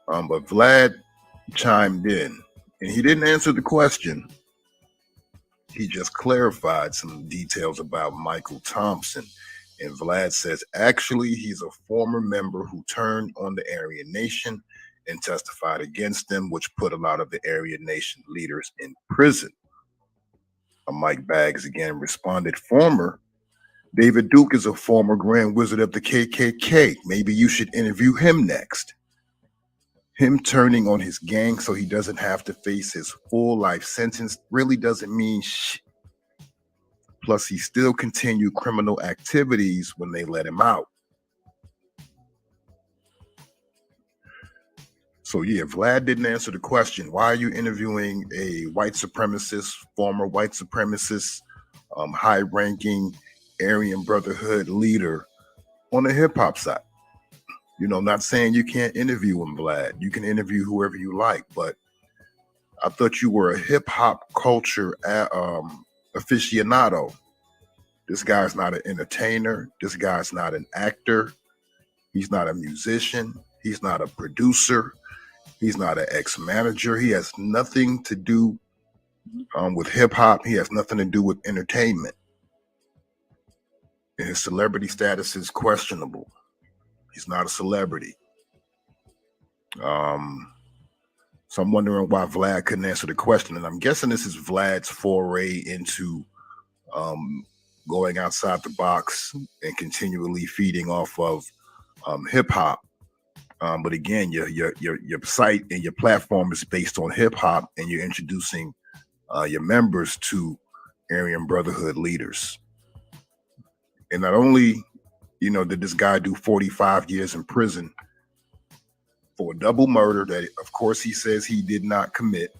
But Vlad chimed in, and he didn't answer the question. He just clarified some details about Michael Thompson. And Vlad says, actually, he's a former member who turned on the Aryan Nation and testified against them, which put a lot of the Aryan Nation leaders in prison. Mike Baggs again responded, former. David Duke is a former Grand Wizard of the KKK. Maybe you should interview him next. Him turning on his gang so he doesn't have to face his full life sentence really doesn't mean shit. Plus, he still continued criminal activities when they let him out. So yeah, Vlad didn't answer the question. Why are you interviewing a white supremacist, former white supremacist, high-ranking Aryan Brotherhood leader on the hip-hop side? You know, not saying you can't interview him, Vlad. You can interview whoever you like, but I thought you were a hip-hop culture aficionado. This guy's not an entertainer. This guy's not an actor. He's not a musician. He's not a producer. He's not an ex-manager. He has nothing to do with hip-hop. He has nothing to do with entertainment. And his celebrity status is questionable. He's not a celebrity. So I'm wondering why Vlad couldn't answer the question. And I'm guessing this is Vlad's foray into going outside the box and continually feeding off of hip-hop. But again, your site and your platform is based on hip hop, and you're introducing your members to Aryan Brotherhood leaders. And not only, you know, did this guy do 45 years in prison for a double murder that, of course, he says he did not commit.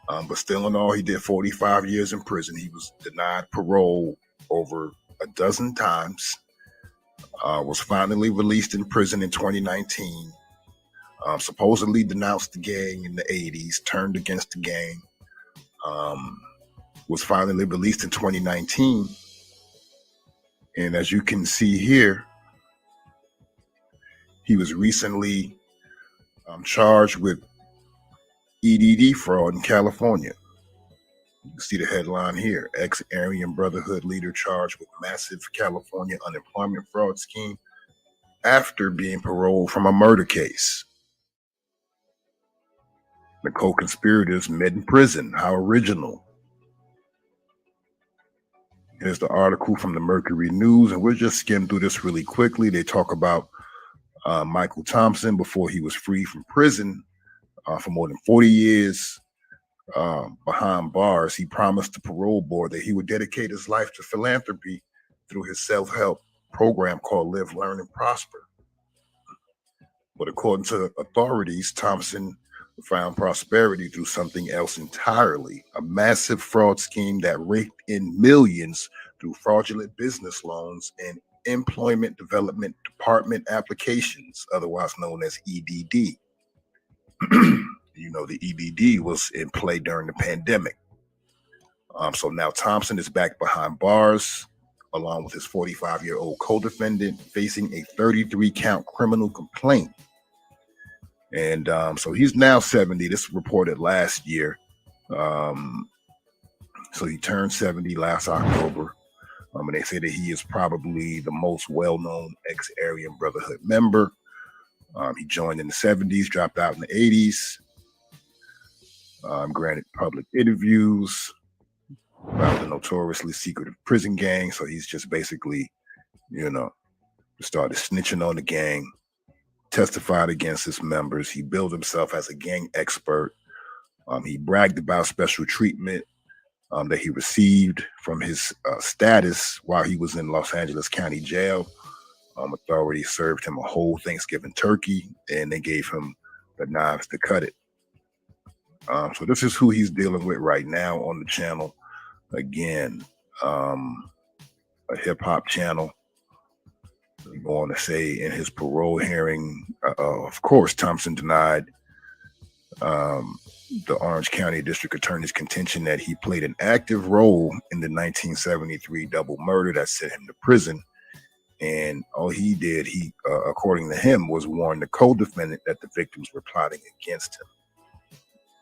But still in all, he did 45 years in prison. He was denied parole over a dozen times. Was finally released in prison in 2019, supposedly denounced the gang in the 80s, turned against the gang, was finally released in 2019. And as you can see here, he was recently charged with EDD fraud in California. You can see the headline here, ex-Aryan Brotherhood leader charged with massive California unemployment fraud scheme after being paroled from a murder case. The co-conspirators met in prison. How original. Here's the article from the Mercury News, and we'll just skim through this really quickly. They talk about Michael Thompson before he was free from prison for more than 40 years. Behind bars, he promised the parole board that he would dedicate his life to philanthropy through his self-help program called Live, Learn, and Prosper. But according to authorities, Thompson found prosperity through something else entirely, a massive fraud scheme that raked in millions through fraudulent business loans and Employment Development Department applications, otherwise known as EDD. You know, the EBD was in play during the pandemic. So now Thompson is back behind bars, along with his 45-year-old co-defendant, facing a 33-count criminal complaint. And so he's now 70. This was reported last year. So he turned 70 last October. And they say that he is probably the most well-known ex-Aryan Brotherhood member. He joined in the 70s, dropped out in the 80s. Granted public interviews about the notoriously secretive prison gang. So he's just basically, you know, started snitching on the gang, testified against his members. He billed himself as a gang expert. He bragged about special treatment that he received from his status while he was in Los Angeles County Jail. Authorities served him a whole Thanksgiving turkey, and they gave him the knives to cut it. So this is who he's dealing with right now on the channel. Again, a hip hop channel. He go on to say in his parole hearing, of course, Thompson denied the Orange County District Attorney's contention that he played an active role in the 1973 double murder that sent him to prison. And all he did, according to him, was warn the co-defendant that the victims were plotting against him.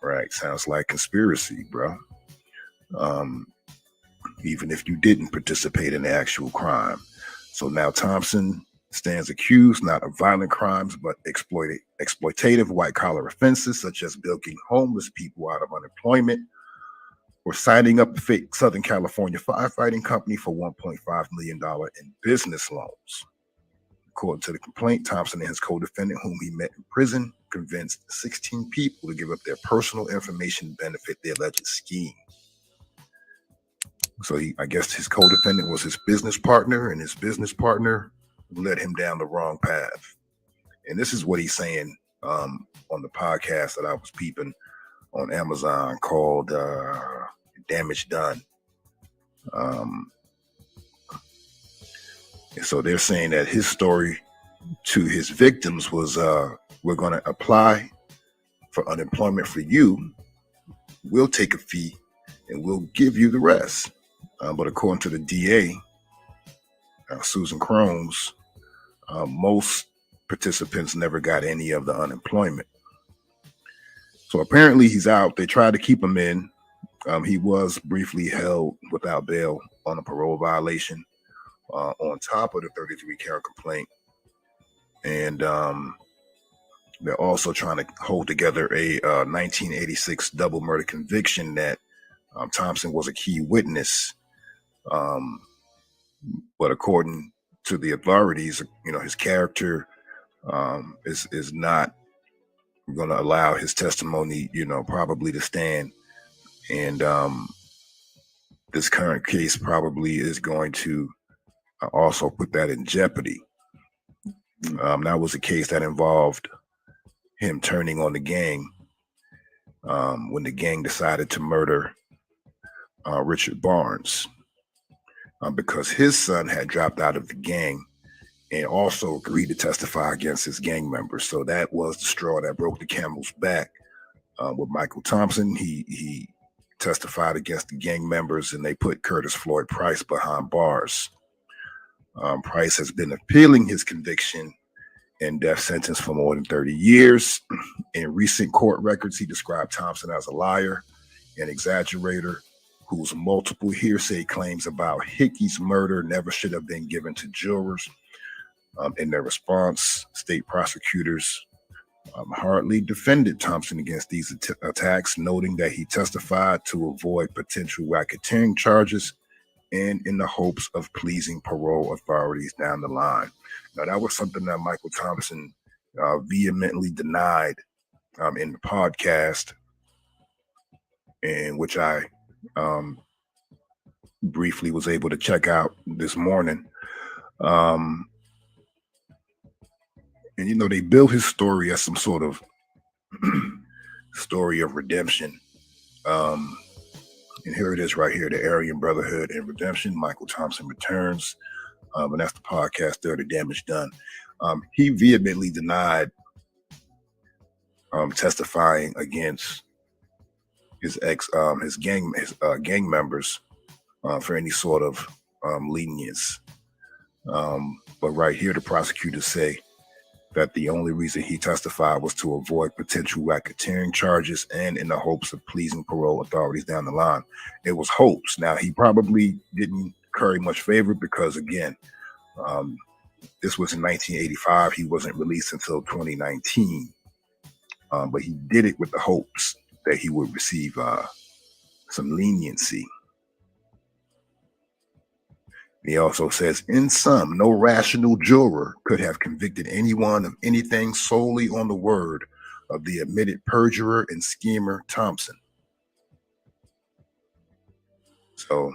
Right? Sounds like conspiracy, bro. Even if you didn't participate in the actual crime. So now Thompson stands accused not of violent crimes, but exploitative white-collar offenses, such as bilking homeless people out of unemployment or signing up a fake Southern California firefighting company for $1.5 million in business loans. According to the complaint, Thompson and his co-defendant, whom he met in prison, convinced 16 people to give up their personal information to benefit the alleged scheme. So I guess his co-defendant was his business partner, and his business partner led him down the wrong path. And this is what he's saying on the podcast that I was peeping on Amazon called Damage Done. And so they're saying that his story to his victims was, we're going to apply for unemployment for you. We'll take a fee and we'll give you the rest. But according to the DA, Susan Crones, most participants never got any of the unemployment. So apparently he's out. They tried to keep him in. He was briefly held without bail on a parole violation on top of the 33 count complaint. And they're also trying to hold together a 1986 double murder conviction that Thompson was a key witness. But according to the authorities, his character is not going to allow his testimony, probably to stand. And this current case probably is going to also put that in jeopardy. That was a case that involved him turning on the gang when the gang decided to murder Richard Barnes because his son had dropped out of the gang and also agreed to testify against his gang members. So that was the straw that broke the camel's back. With Michael Thompson, he testified against the gang members and they put Curtis Floyd Price behind bars. Price has been appealing his conviction and death sentence for more than 30 years. In recent court records, he described Thompson as a liar, an exaggerator, whose multiple hearsay claims about Hickey's murder never should have been given to jurors. In their response, state prosecutors hardly defended Thompson against these attacks, noting that he testified to avoid potential racketeering charges and in the hopes of pleasing parole authorities down the line. Now, that was something that Michael Thompson vehemently denied in the podcast, in which I briefly was able to check out this morning. And, they built his story as some sort of story of redemption. And here it is right here, the Aryan Brotherhood and Redemption. Michael Thompson returns. And that's the podcast there, The Damage Done. He vehemently denied testifying against his gang members for any sort of lenience. But right here, the prosecutors say that the only reason he testified was to avoid potential racketeering charges and in the hopes of pleasing parole authorities down the line. It was hopes. Now, he probably didn't curry much favor because, again, this was in 1985. He wasn't released until 2019. But he did it with the hopes that he would receive some leniency. He also says, in sum, no rational juror could have convicted anyone of anything solely on the word of the admitted perjurer and schemer Thompson. So,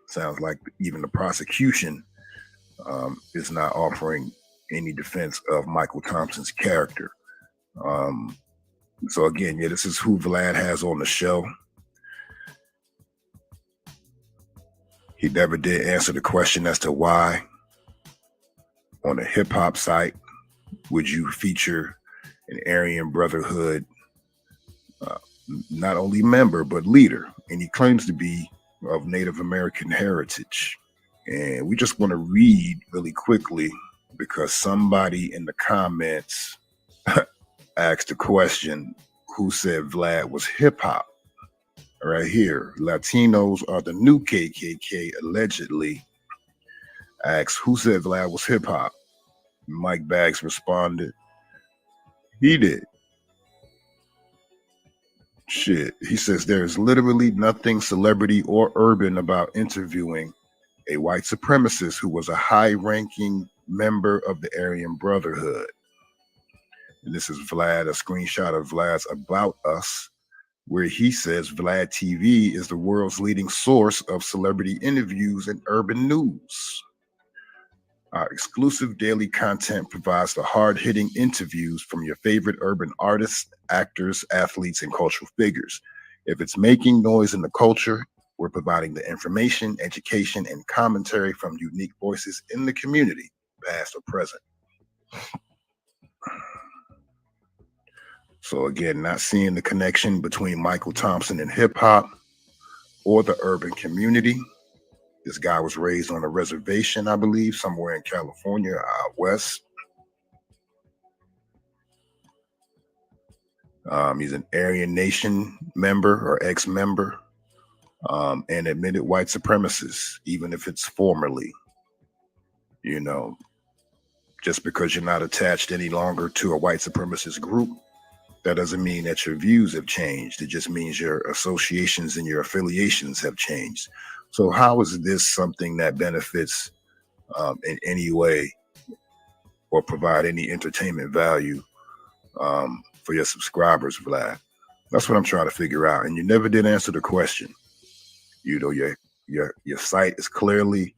sounds like even the prosecution is not offering any defense of Michael Thompson's character. So again, this is who Vlad has on the show. He never did answer the question as to why on a hip hop site, would you feature an Aryan Brotherhood, not only member, but leader? And he claims to be of Native American heritage. And we just want to read really quickly because somebody in the comments asked a question, who said Vlad was hip hop? Right here, Latinos are the new KKK, allegedly. Asked, who said Vlad was hip hop? Mike Baggs responded, he did. Shit, he says there is literally nothing celebrity or urban about interviewing a white supremacist who was a high-ranking member of the Aryan Brotherhood. And this is Vlad, a screenshot of Vlad's About Us, where he says Vlad TV is the world's leading source of celebrity interviews and urban news. Our exclusive daily content provides the hard-hitting interviews from your favorite urban artists, actors, athletes, and cultural figures. If it's making noise in the culture, we're providing the information, education, and commentary from unique voices in the community, past or present. So again, not seeing the connection between Michael Thompson and hip hop or the urban community. This guy was raised on a reservation, I believe, somewhere in California, out west. He's an Aryan Nation member or ex-member, and admitted white supremacist, even if it's formerly. You know, just because you're not attached any longer to a white supremacist group, that doesn't mean that your views have changed. It just means your associations and your affiliations have changed. So how is this something that benefits in any way or provide any entertainment value for your subscribers, Vlad? That's what I'm trying to figure out. And you never did answer the question. You know, your site is clearly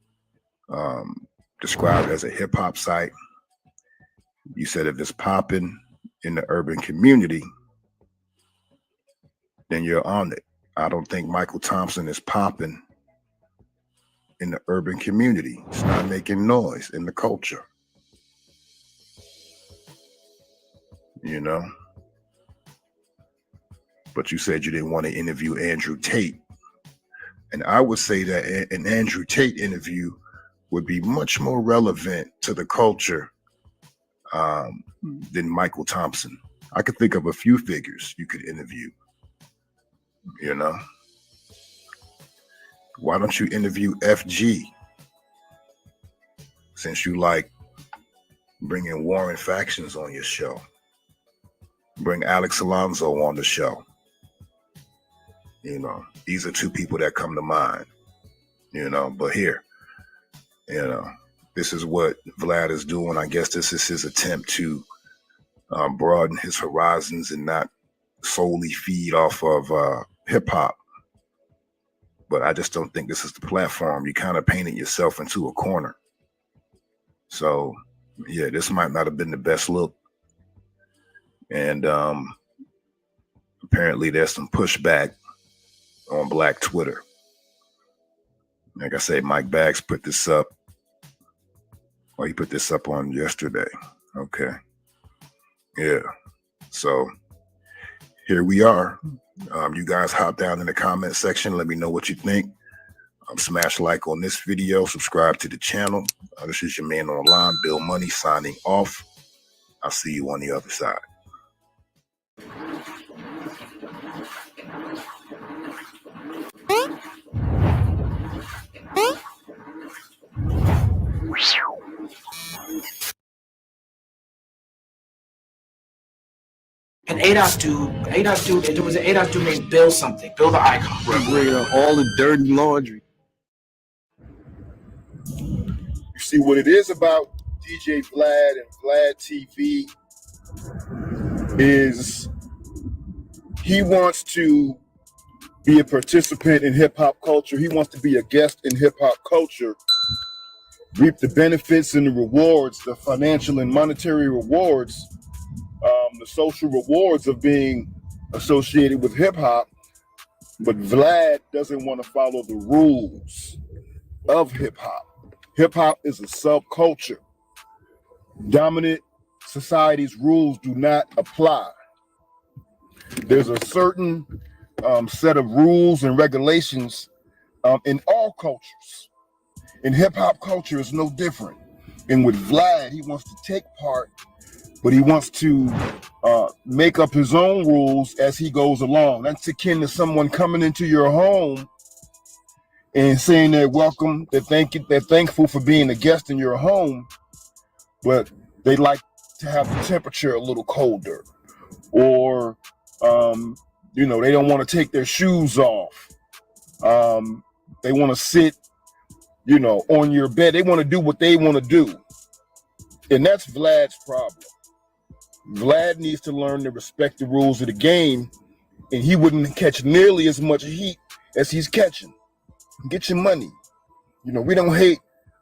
described as a hip hop site. You said if it's popping in the urban community, then you're on it. I don't think Michael Thompson is popping in the urban community. It's not making noise in the culture. You know? But you said you didn't want to interview Andrew Tate. And I would say that an Andrew Tate interview would be much more relevant to the culture than Michael Thompson. I could think of a few figures you could interview, you know? Why don't you interview FG? Since you like bringing warring factions on your show. Bring Alex Alonso on the show. You know, these are two people that come to mind, you know, but here, you know, this is what Vlad is doing. I guess this is his attempt to broaden his horizons and not solely feed off of hip hop. But I just don't think this is the platform. You kind of painted yourself into a corner. So, yeah, this might not have been the best look. And apparently there's some pushback on Black Twitter. Like I say, Mike Baggs put this up. Well, he put this up on yesterday. Okay. Yeah. So here we are. You guys hop down in the comment section. Let me know what you think. Smash like on this video. Subscribe to the channel. This is your man on the line, Bill Money, signing off. I'll see you on the other side.
An ADOS dude, there was an ADOS dude named Bill something, Bill the Icon.
Bring out all the dirty laundry.
You see what it is about DJ Vlad and Vlad TV is he wants to be a participant in hip hop culture. He wants to be a guest in hip hop culture, reap the benefits and the rewards, the financial and monetary rewards, the social rewards of being associated with hip hop. But Vlad doesn't want to follow the rules of hip hop. Hip hop is a subculture. Dominant society's rules do not apply. There's a certain set of rules and regulations in all cultures. And hip hop culture is no different. And with Vlad, he wants to take part, but he wants to make up his own rules as he goes along. That's akin to someone coming into your home and saying they're welcome, they're thankful for being a guest in your home, but they like to have the temperature a little colder, or they don't want to take their shoes off. They want to sit, on your bed. They want to do what they want to do. And that's Vlad's problem. Vlad needs to learn to respect the rules of the game, and he wouldn't catch nearly as much heat as he's catching. Get your money. We don't hate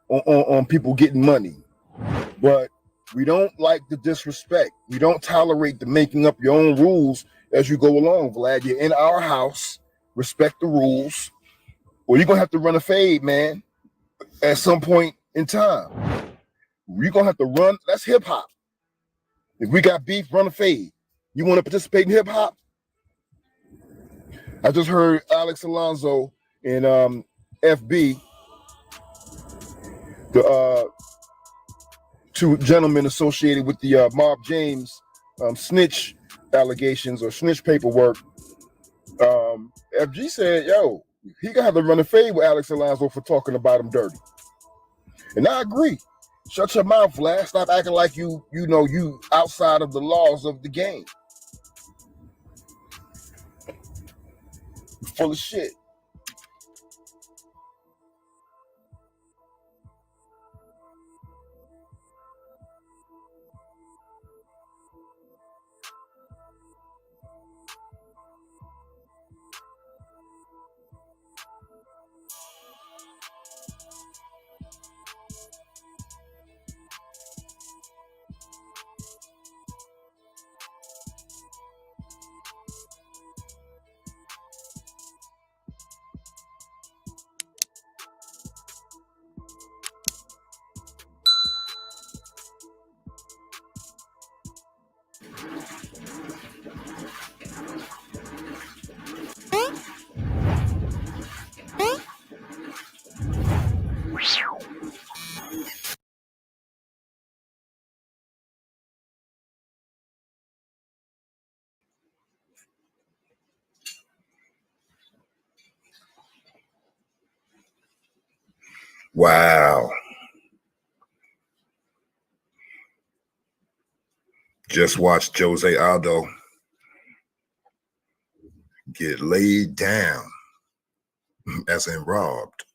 on people getting money, but we don't like the disrespect. We don't tolerate the making up your own rules as you go along, Vlad. You're in our house. Respect the rules, or you're going to have to run a fade, man, at some point in time. You're going to have to run. That's hip hop. If we got beef, run a fade. You want to participate in hip hop? I just heard Alex Alonso in FB, the two gentlemen associated with the Mob James snitch allegations or snitch paperwork. FG said, yo, he gonna have to run a fade with Alex Alonso for talking about him dirty. And I agree. Shut your mouth, Vlad. Stop acting like you outside of the laws of the game. You're full of shit.
Wow. Just watched Jose Aldo get laid down, as in robbed.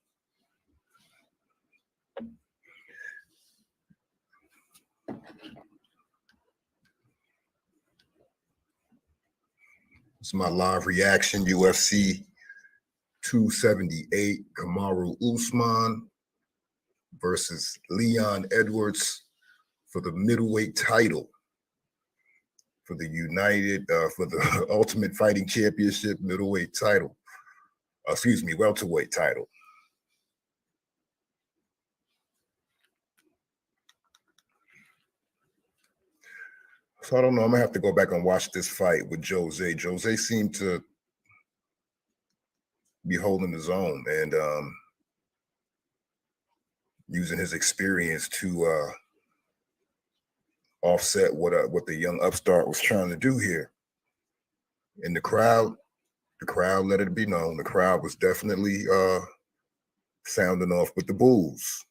It's my live reaction. UFC 278, Kamaru Usman versus Leon Edwards for the middleweight title, for the for the Ultimate Fighting Championship middleweight title. Welterweight title. So I don't know. I'm gonna have to go back and watch this fight with Jose. Jose seemed to be holding his own and using his experience to offset what the young upstart was trying to do here. And the crowd let it be known. The crowd was definitely sounding off with the boos.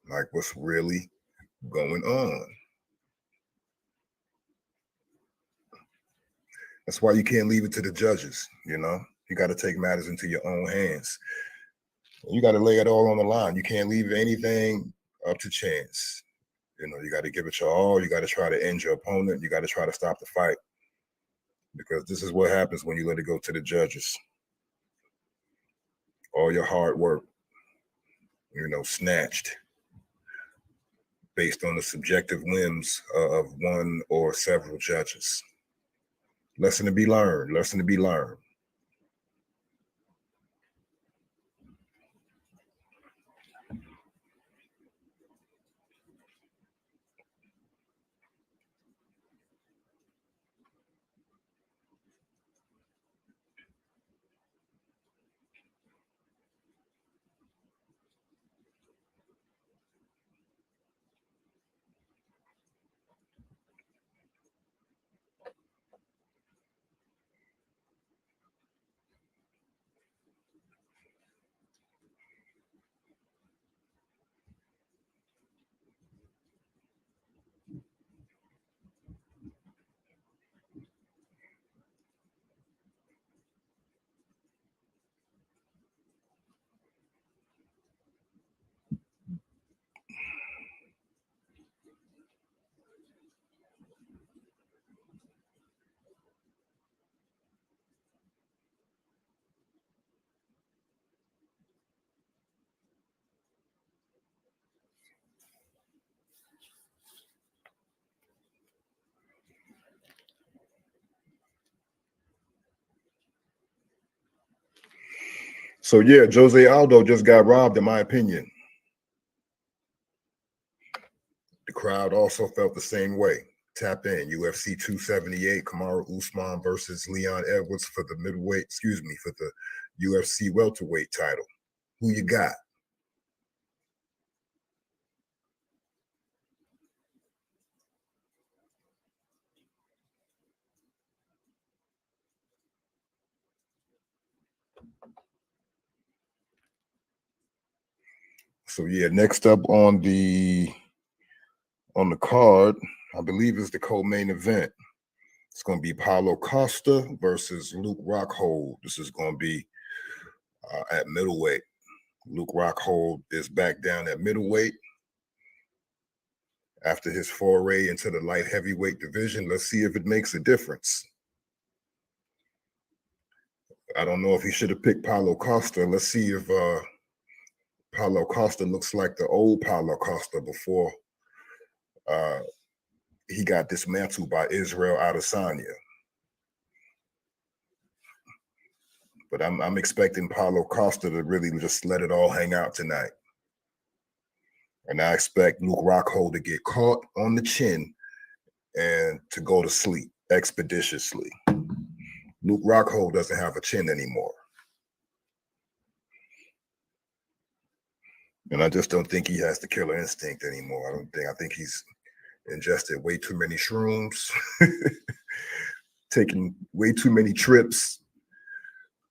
Like, what's really going on? That's why you can't leave it to the judges, You got to take matters into your own hands. You got to lay it all on the line. You can't leave anything up to chance. You got to give it your all. You got to try to end your opponent. You got to try to stop the fight, because this is what happens when you let it go to the judges. All your hard work, snatched based on the subjective whims of one or several judges. Lesson to be learned. Lesson to be learned. So yeah, Jose Aldo just got robbed, in my opinion. The crowd also felt the same way. Tap in. UFC 278, Kamaru Usman versus Leon Edwards for the for the UFC welterweight title. Who you got? So yeah, next up on the card, I believe is the co-main event. It's going to be Paulo Costa versus Luke Rockhold. This is going to be at middleweight. Luke Rockhold is back down at middleweight after his foray into the light heavyweight division. Let's see if it makes a difference. I don't know if he should have picked Paulo Costa. Let's see if Paulo Costa looks like the old Paulo Costa before he got dismantled by Israel Adesanya. But I'm expecting Paulo Costa to really just let it all hang out tonight. And I expect Luke Rockhold to get caught on the chin and to go to sleep expeditiously. Luke Rockhold doesn't have a chin anymore. And I just don't think he has the killer instinct anymore. I think he's ingested way too many shrooms, taking way too many trips.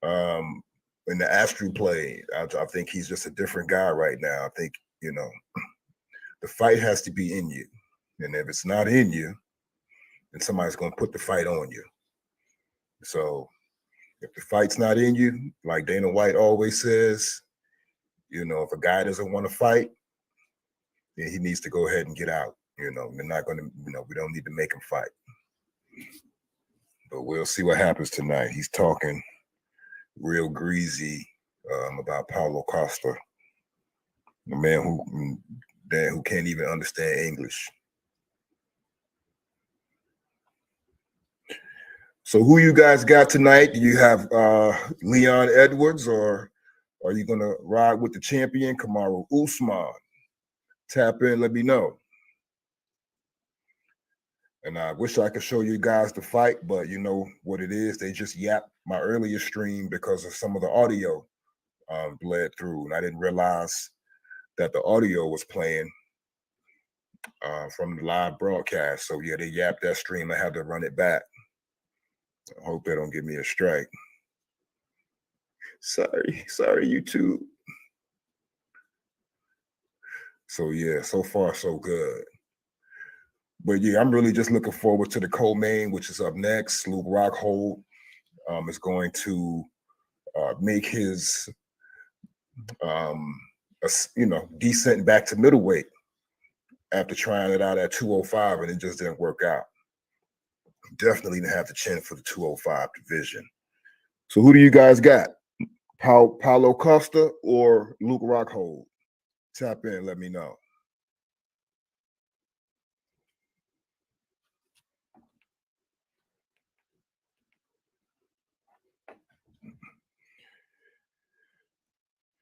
In the astral play, I think he's just a different guy right now. I think, the fight has to be in you. And if it's not in you, then somebody's going to put the fight on you. So if the fight's not in you, like Dana White always says, if a guy doesn't want to fight, then he needs to go ahead and get out. We're not going to, we don't need to make him fight. But we'll see what happens tonight. He's talking real greasy about Paulo Costa, a man who can't even understand English. So who you guys got tonight? Do you have Leon Edwards, or are you going to ride with the champion, Kamaru Usman? Tap in, let me know. And I wish I could show you guys the fight, but you know what it is. They just yapped my earlier stream because of some of the audio bled through. And I didn't realize that the audio was playing from the live broadcast. So yeah, they yapped that stream. I had to run it back. I hope they don't give me a strike. Sorry, YouTube. So yeah, so far so good. But yeah, I'm really just looking forward to the co-main, which is up next. Luke Rockhold is going to make his, descent back to middleweight after trying it out at 205, and it just didn't work out. Definitely didn't have the chin for the 205 division. So who do you guys got? Paulo Costa or Luke Rockhold? Tap in, let me know.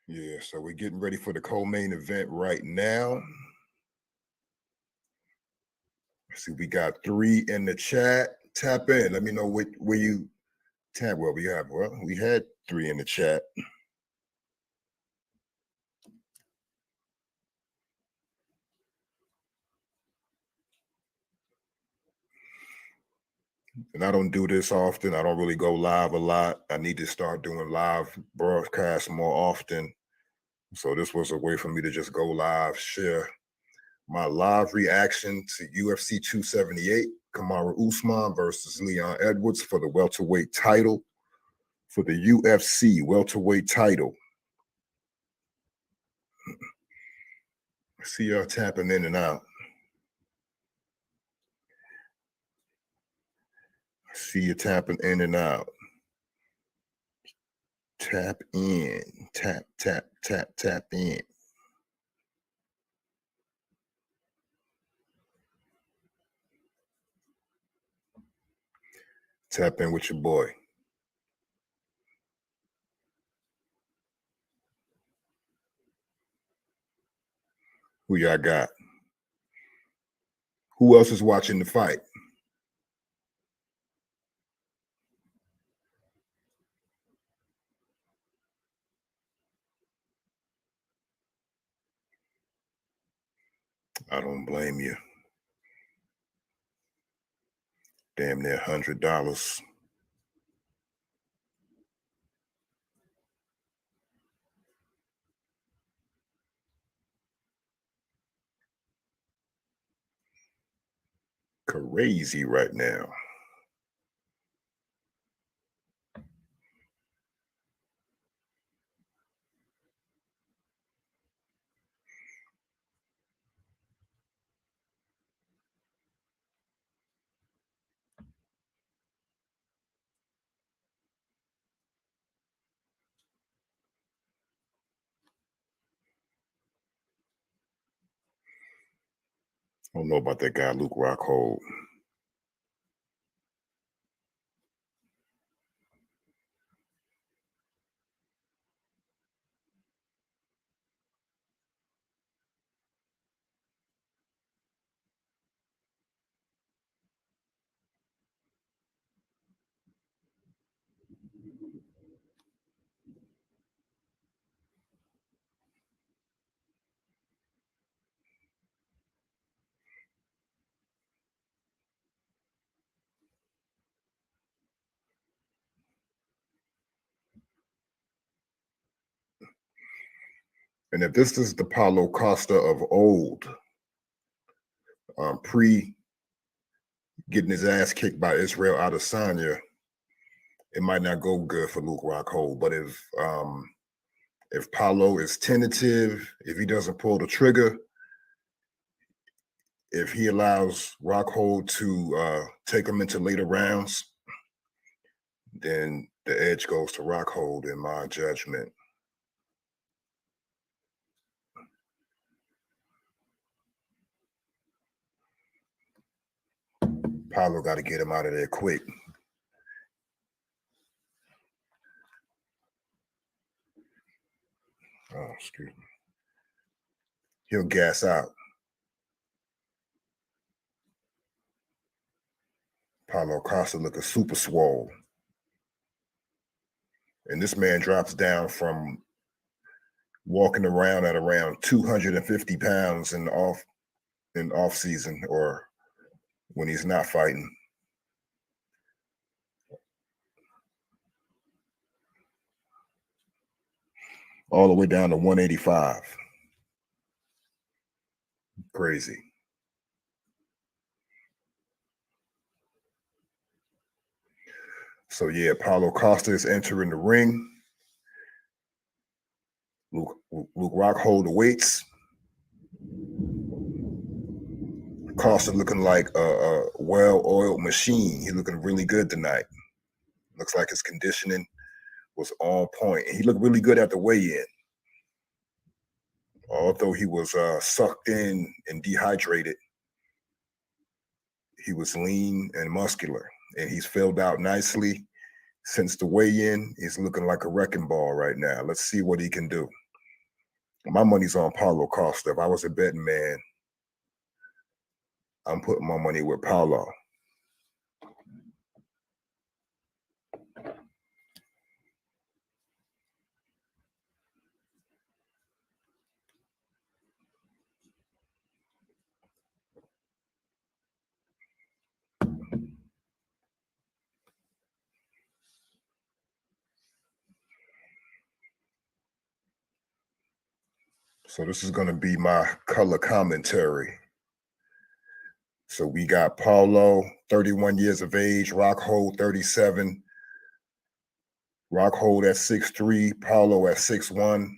Yeah, so we're getting ready for the co-main event right now. See, we got 3 in the chat. Tap in. Let me know where you tap. Well, we had 3 in the chat. And I don't do this often. I don't really go live a lot. I need to start doing live broadcasts more often. So this was a way for me to just go live, share my live reaction to UFC 278, Kamaru Usman versus Leon Edwards for the welterweight title, for the UFC welterweight title. See y'all tapping in and out. See you tapping in and out. Tap in. Tap in. Tap in with your boy. y'all got? Who else is watching the fight? I don't blame you. Damn near $100. Crazy right now. I don't know about that guy, Luke Rockhold. And if this is the Paulo Costa of old, pre getting his ass kicked by Israel Adesanya, it might not go good for Luke Rockhold. But if Paulo is tentative, if he doesn't pull the trigger, if he allows Rockhold to take him into later rounds, then the edge goes to Rockhold in my judgment. Paulo got to get him out of there quick. Oh, excuse me. He'll gas out. Paulo Costa looking super swole. And this man drops down from walking around at around 250 pounds in off season or when he's not fighting. All the way down to 185. Crazy. So yeah, Paulo Costa is entering the ring. Luke Rockhold the weights. Costa looking like a well-oiled machine. He's looking really good tonight. Looks like his conditioning was on point. He looked really good at the weigh-in. Although he was sucked in and dehydrated, he was lean and muscular, and he's filled out nicely. Since the weigh-in, he's looking like a wrecking ball right now. Let's see what he can do. My money's on Paulo Costa. If I was a betting man, I'm putting my money with Paulo. So this is going to be my color commentary. So we got Paulo, 31 years of age, Rockhold, 37. Rockhold at 6'3", Paulo at 6'1",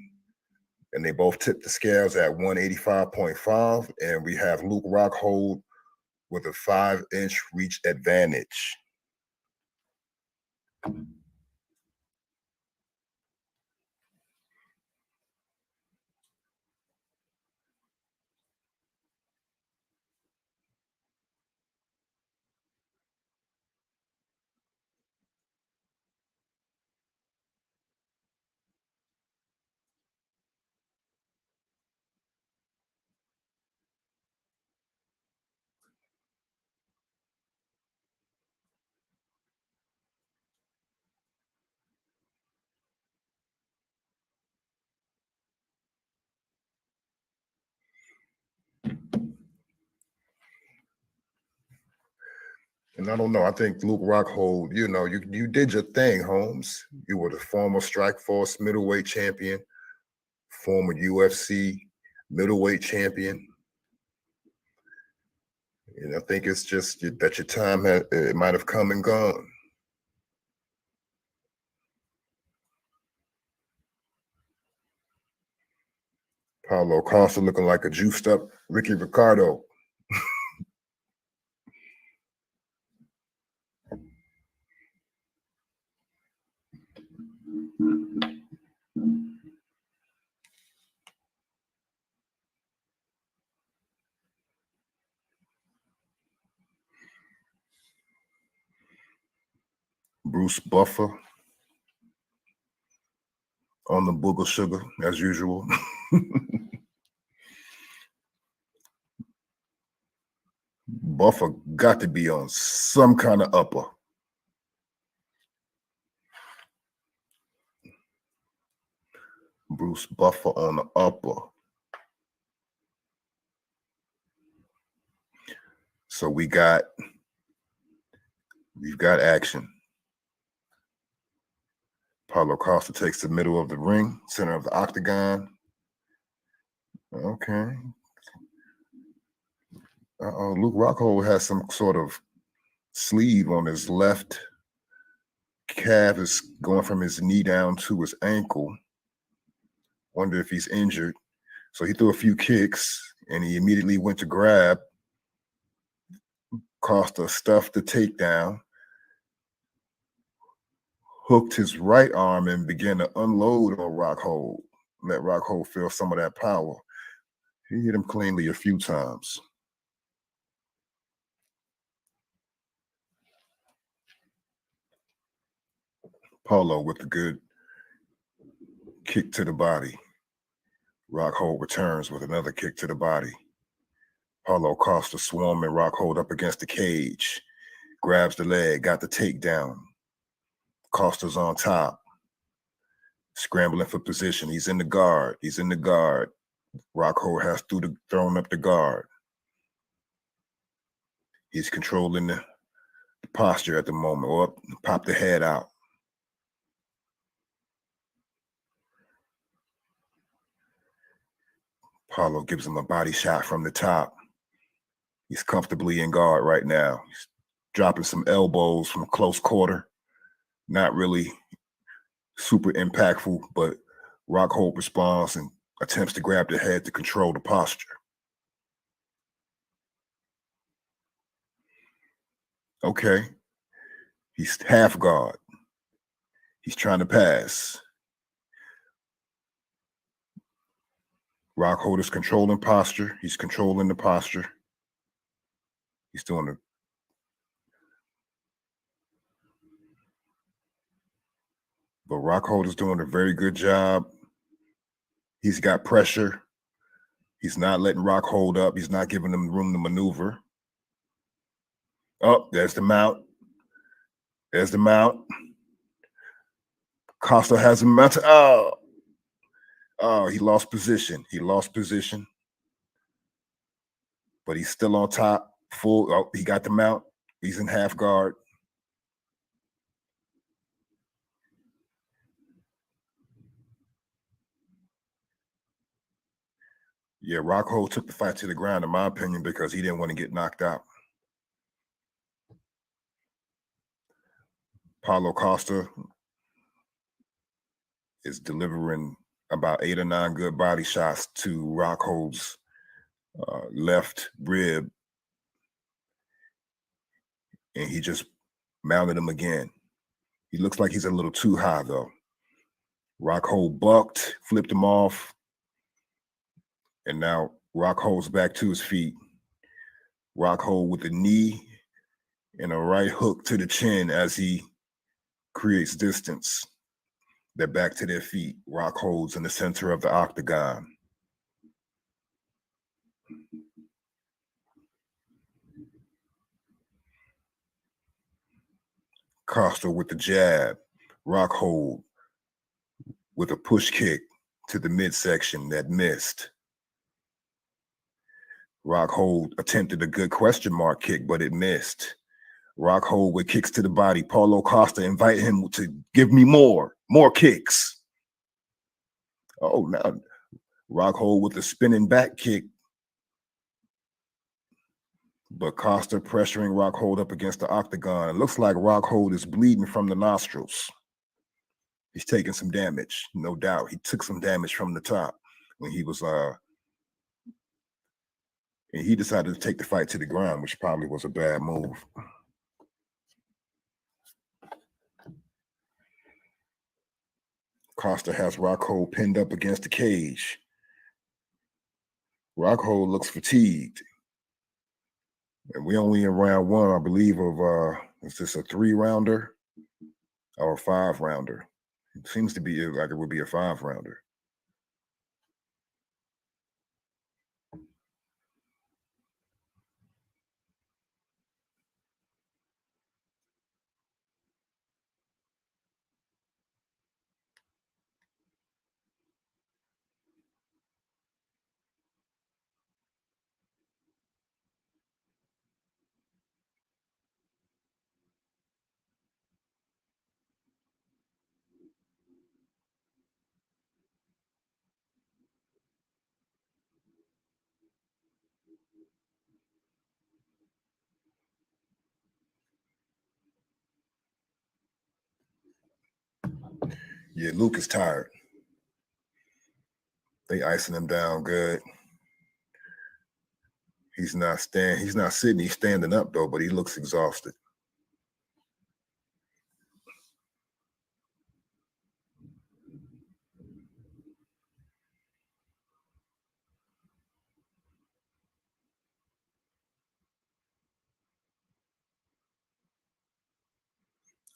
and they both tipped the scales at 185.5. And we have Luke Rockhold with a 5-inch reach advantage. And I don't know. I think Luke Rockhold, you did your thing, Holmes. You were the former Strikeforce middleweight champion, former UFC middleweight champion. And I think it's just that your time it might have come and gone. Paulo Costa looking like a juiced up Ricky Ricardo. Bruce Buffer on the booger sugar as usual. Buffer got to be on some kind of upper. Bruce Buffer on the upper. So we've got action. Paulo Costa takes the middle of the ring, center of the octagon. Okay. Luke Rockhold has some sort of sleeve on his left calf. Is going from his knee down to his ankle. Wonder if he's injured. So he threw a few kicks and he immediately went to grab. Costa stuffed the takedown, hooked his right arm and began to unload on Rockhold. Let Rockhold feel some of that power. He hit him cleanly a few times. Paulo with a good kick to the body. Rockhold returns with another kick to the body. Paulo Costa swarming Rockhold up against the cage. Grabs the leg, got the takedown. Costa's on top. Scrambling for position. He's in the guard. Rockhold has thrown up the guard. He's controlling the posture at the moment. Or pop the head out. Paulo gives him a body shot from the top. He's comfortably in guard right now. He's dropping some elbows from close quarter. Not really super impactful, but Rockhold responds and attempts to grab the head to control the posture. Okay. He's half guard. He's trying to pass. Rockhold is controlling posture. He's controlling the posture. He's doing it. But Rockhold is doing a very good job. He's got pressure. He's not letting Rockhold up. He's not giving him room to maneuver. Oh, there's the mount. There's the mount. Costa has him mounted. Oh, he lost position. But he's still on top. Full. Oh, he got the mount. He's in half guard. Yeah, Rockhold took the fight to the ground, in my opinion, because he didn't want to get knocked out. Paulo Costa is delivering about 8 or 9 good body shots to Rockhold's left rib. And he just mounted him again. He looks like he's a little too high, though. Rockhold bucked, flipped him off. And now Rockhold's back to his feet. Rockhold with a knee and a right hook to the chin as he creates distance. They're back to their feet. Rockhold's in the center of the octagon. Costa with the jab. Rockhold with a push kick to the midsection that missed. Rockhold attempted a good question mark kick, but it missed. Rockhold with kicks to the body. Paulo Costa invite him to give me more kicks. Oh, now Rockhold with a spinning back kick. But Costa pressuring Rockhold up against the octagon. It looks like Rockhold is bleeding from the nostrils. He's taking some damage, no doubt. He took some damage from the top when he was and he decided to take the fight to the ground, which probably was a bad move. Costa has Rockhold pinned up against the cage. Rockhold looks fatigued. And we only in round one, I believe, of is this a 3-rounder or a 5-rounder? It seems to be like it would be a 5-rounder. Yeah, Luke is tired. They icing him down good. He's not sitting, he's standing up though, but he looks exhausted.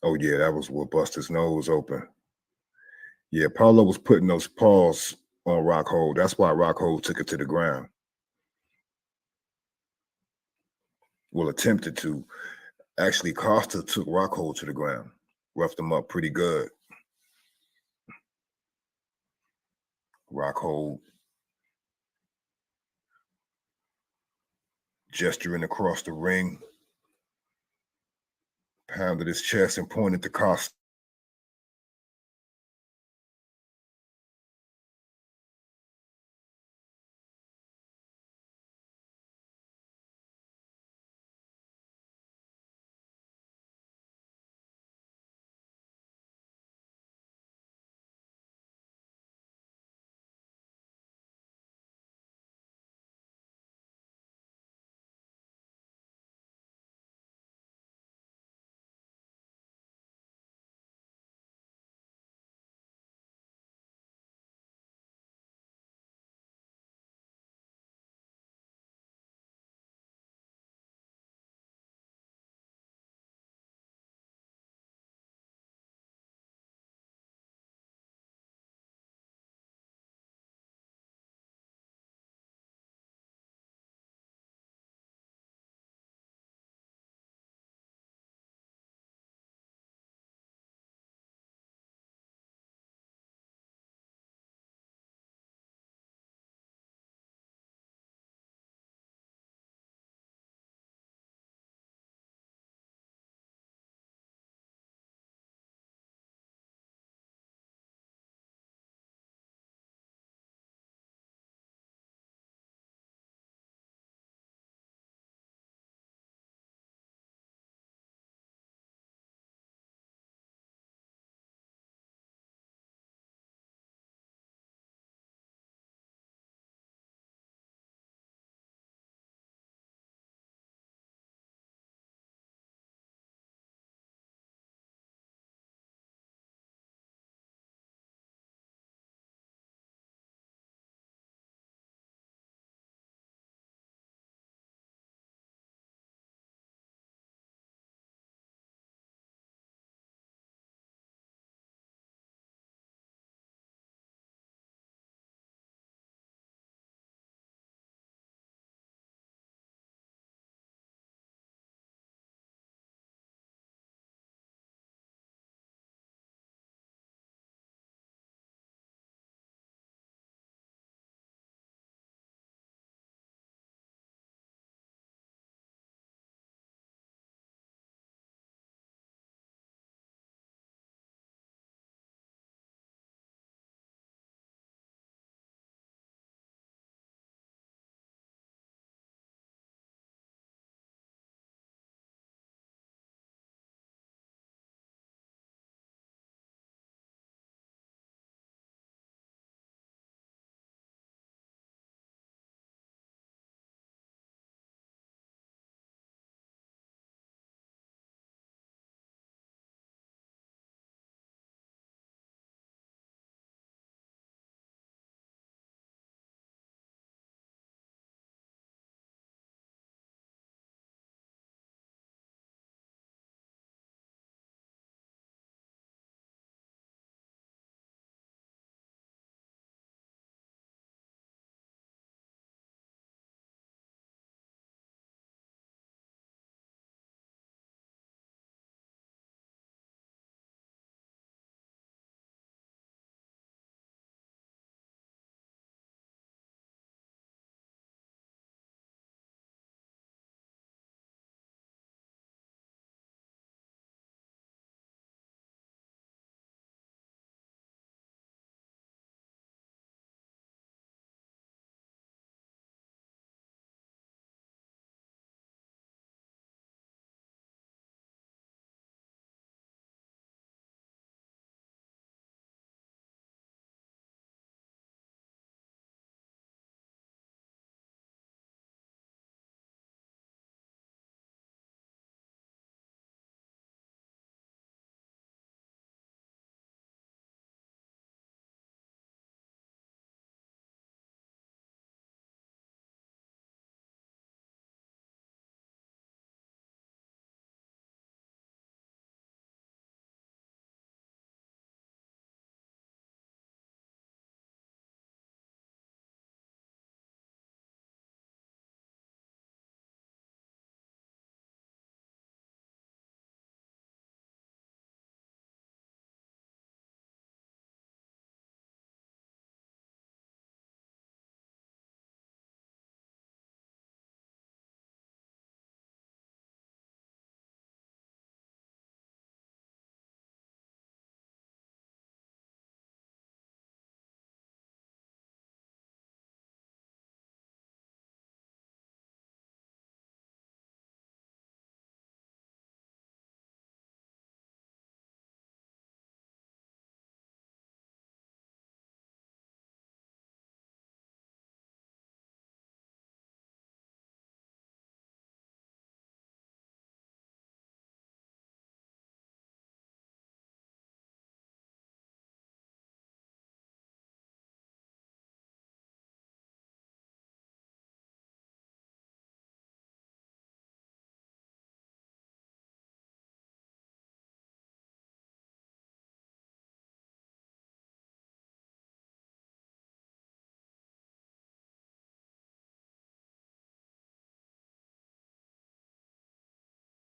Oh yeah, that was what bust his nose open. Yeah, Paulo was putting those paws on Rockhold. That's why Rockhold took it to the ground. Well, attempted to. Actually, Costa took Rockhold to the ground, roughed him up pretty good. Rockhold gesturing across the ring, pounded his chest and pointed to Costa.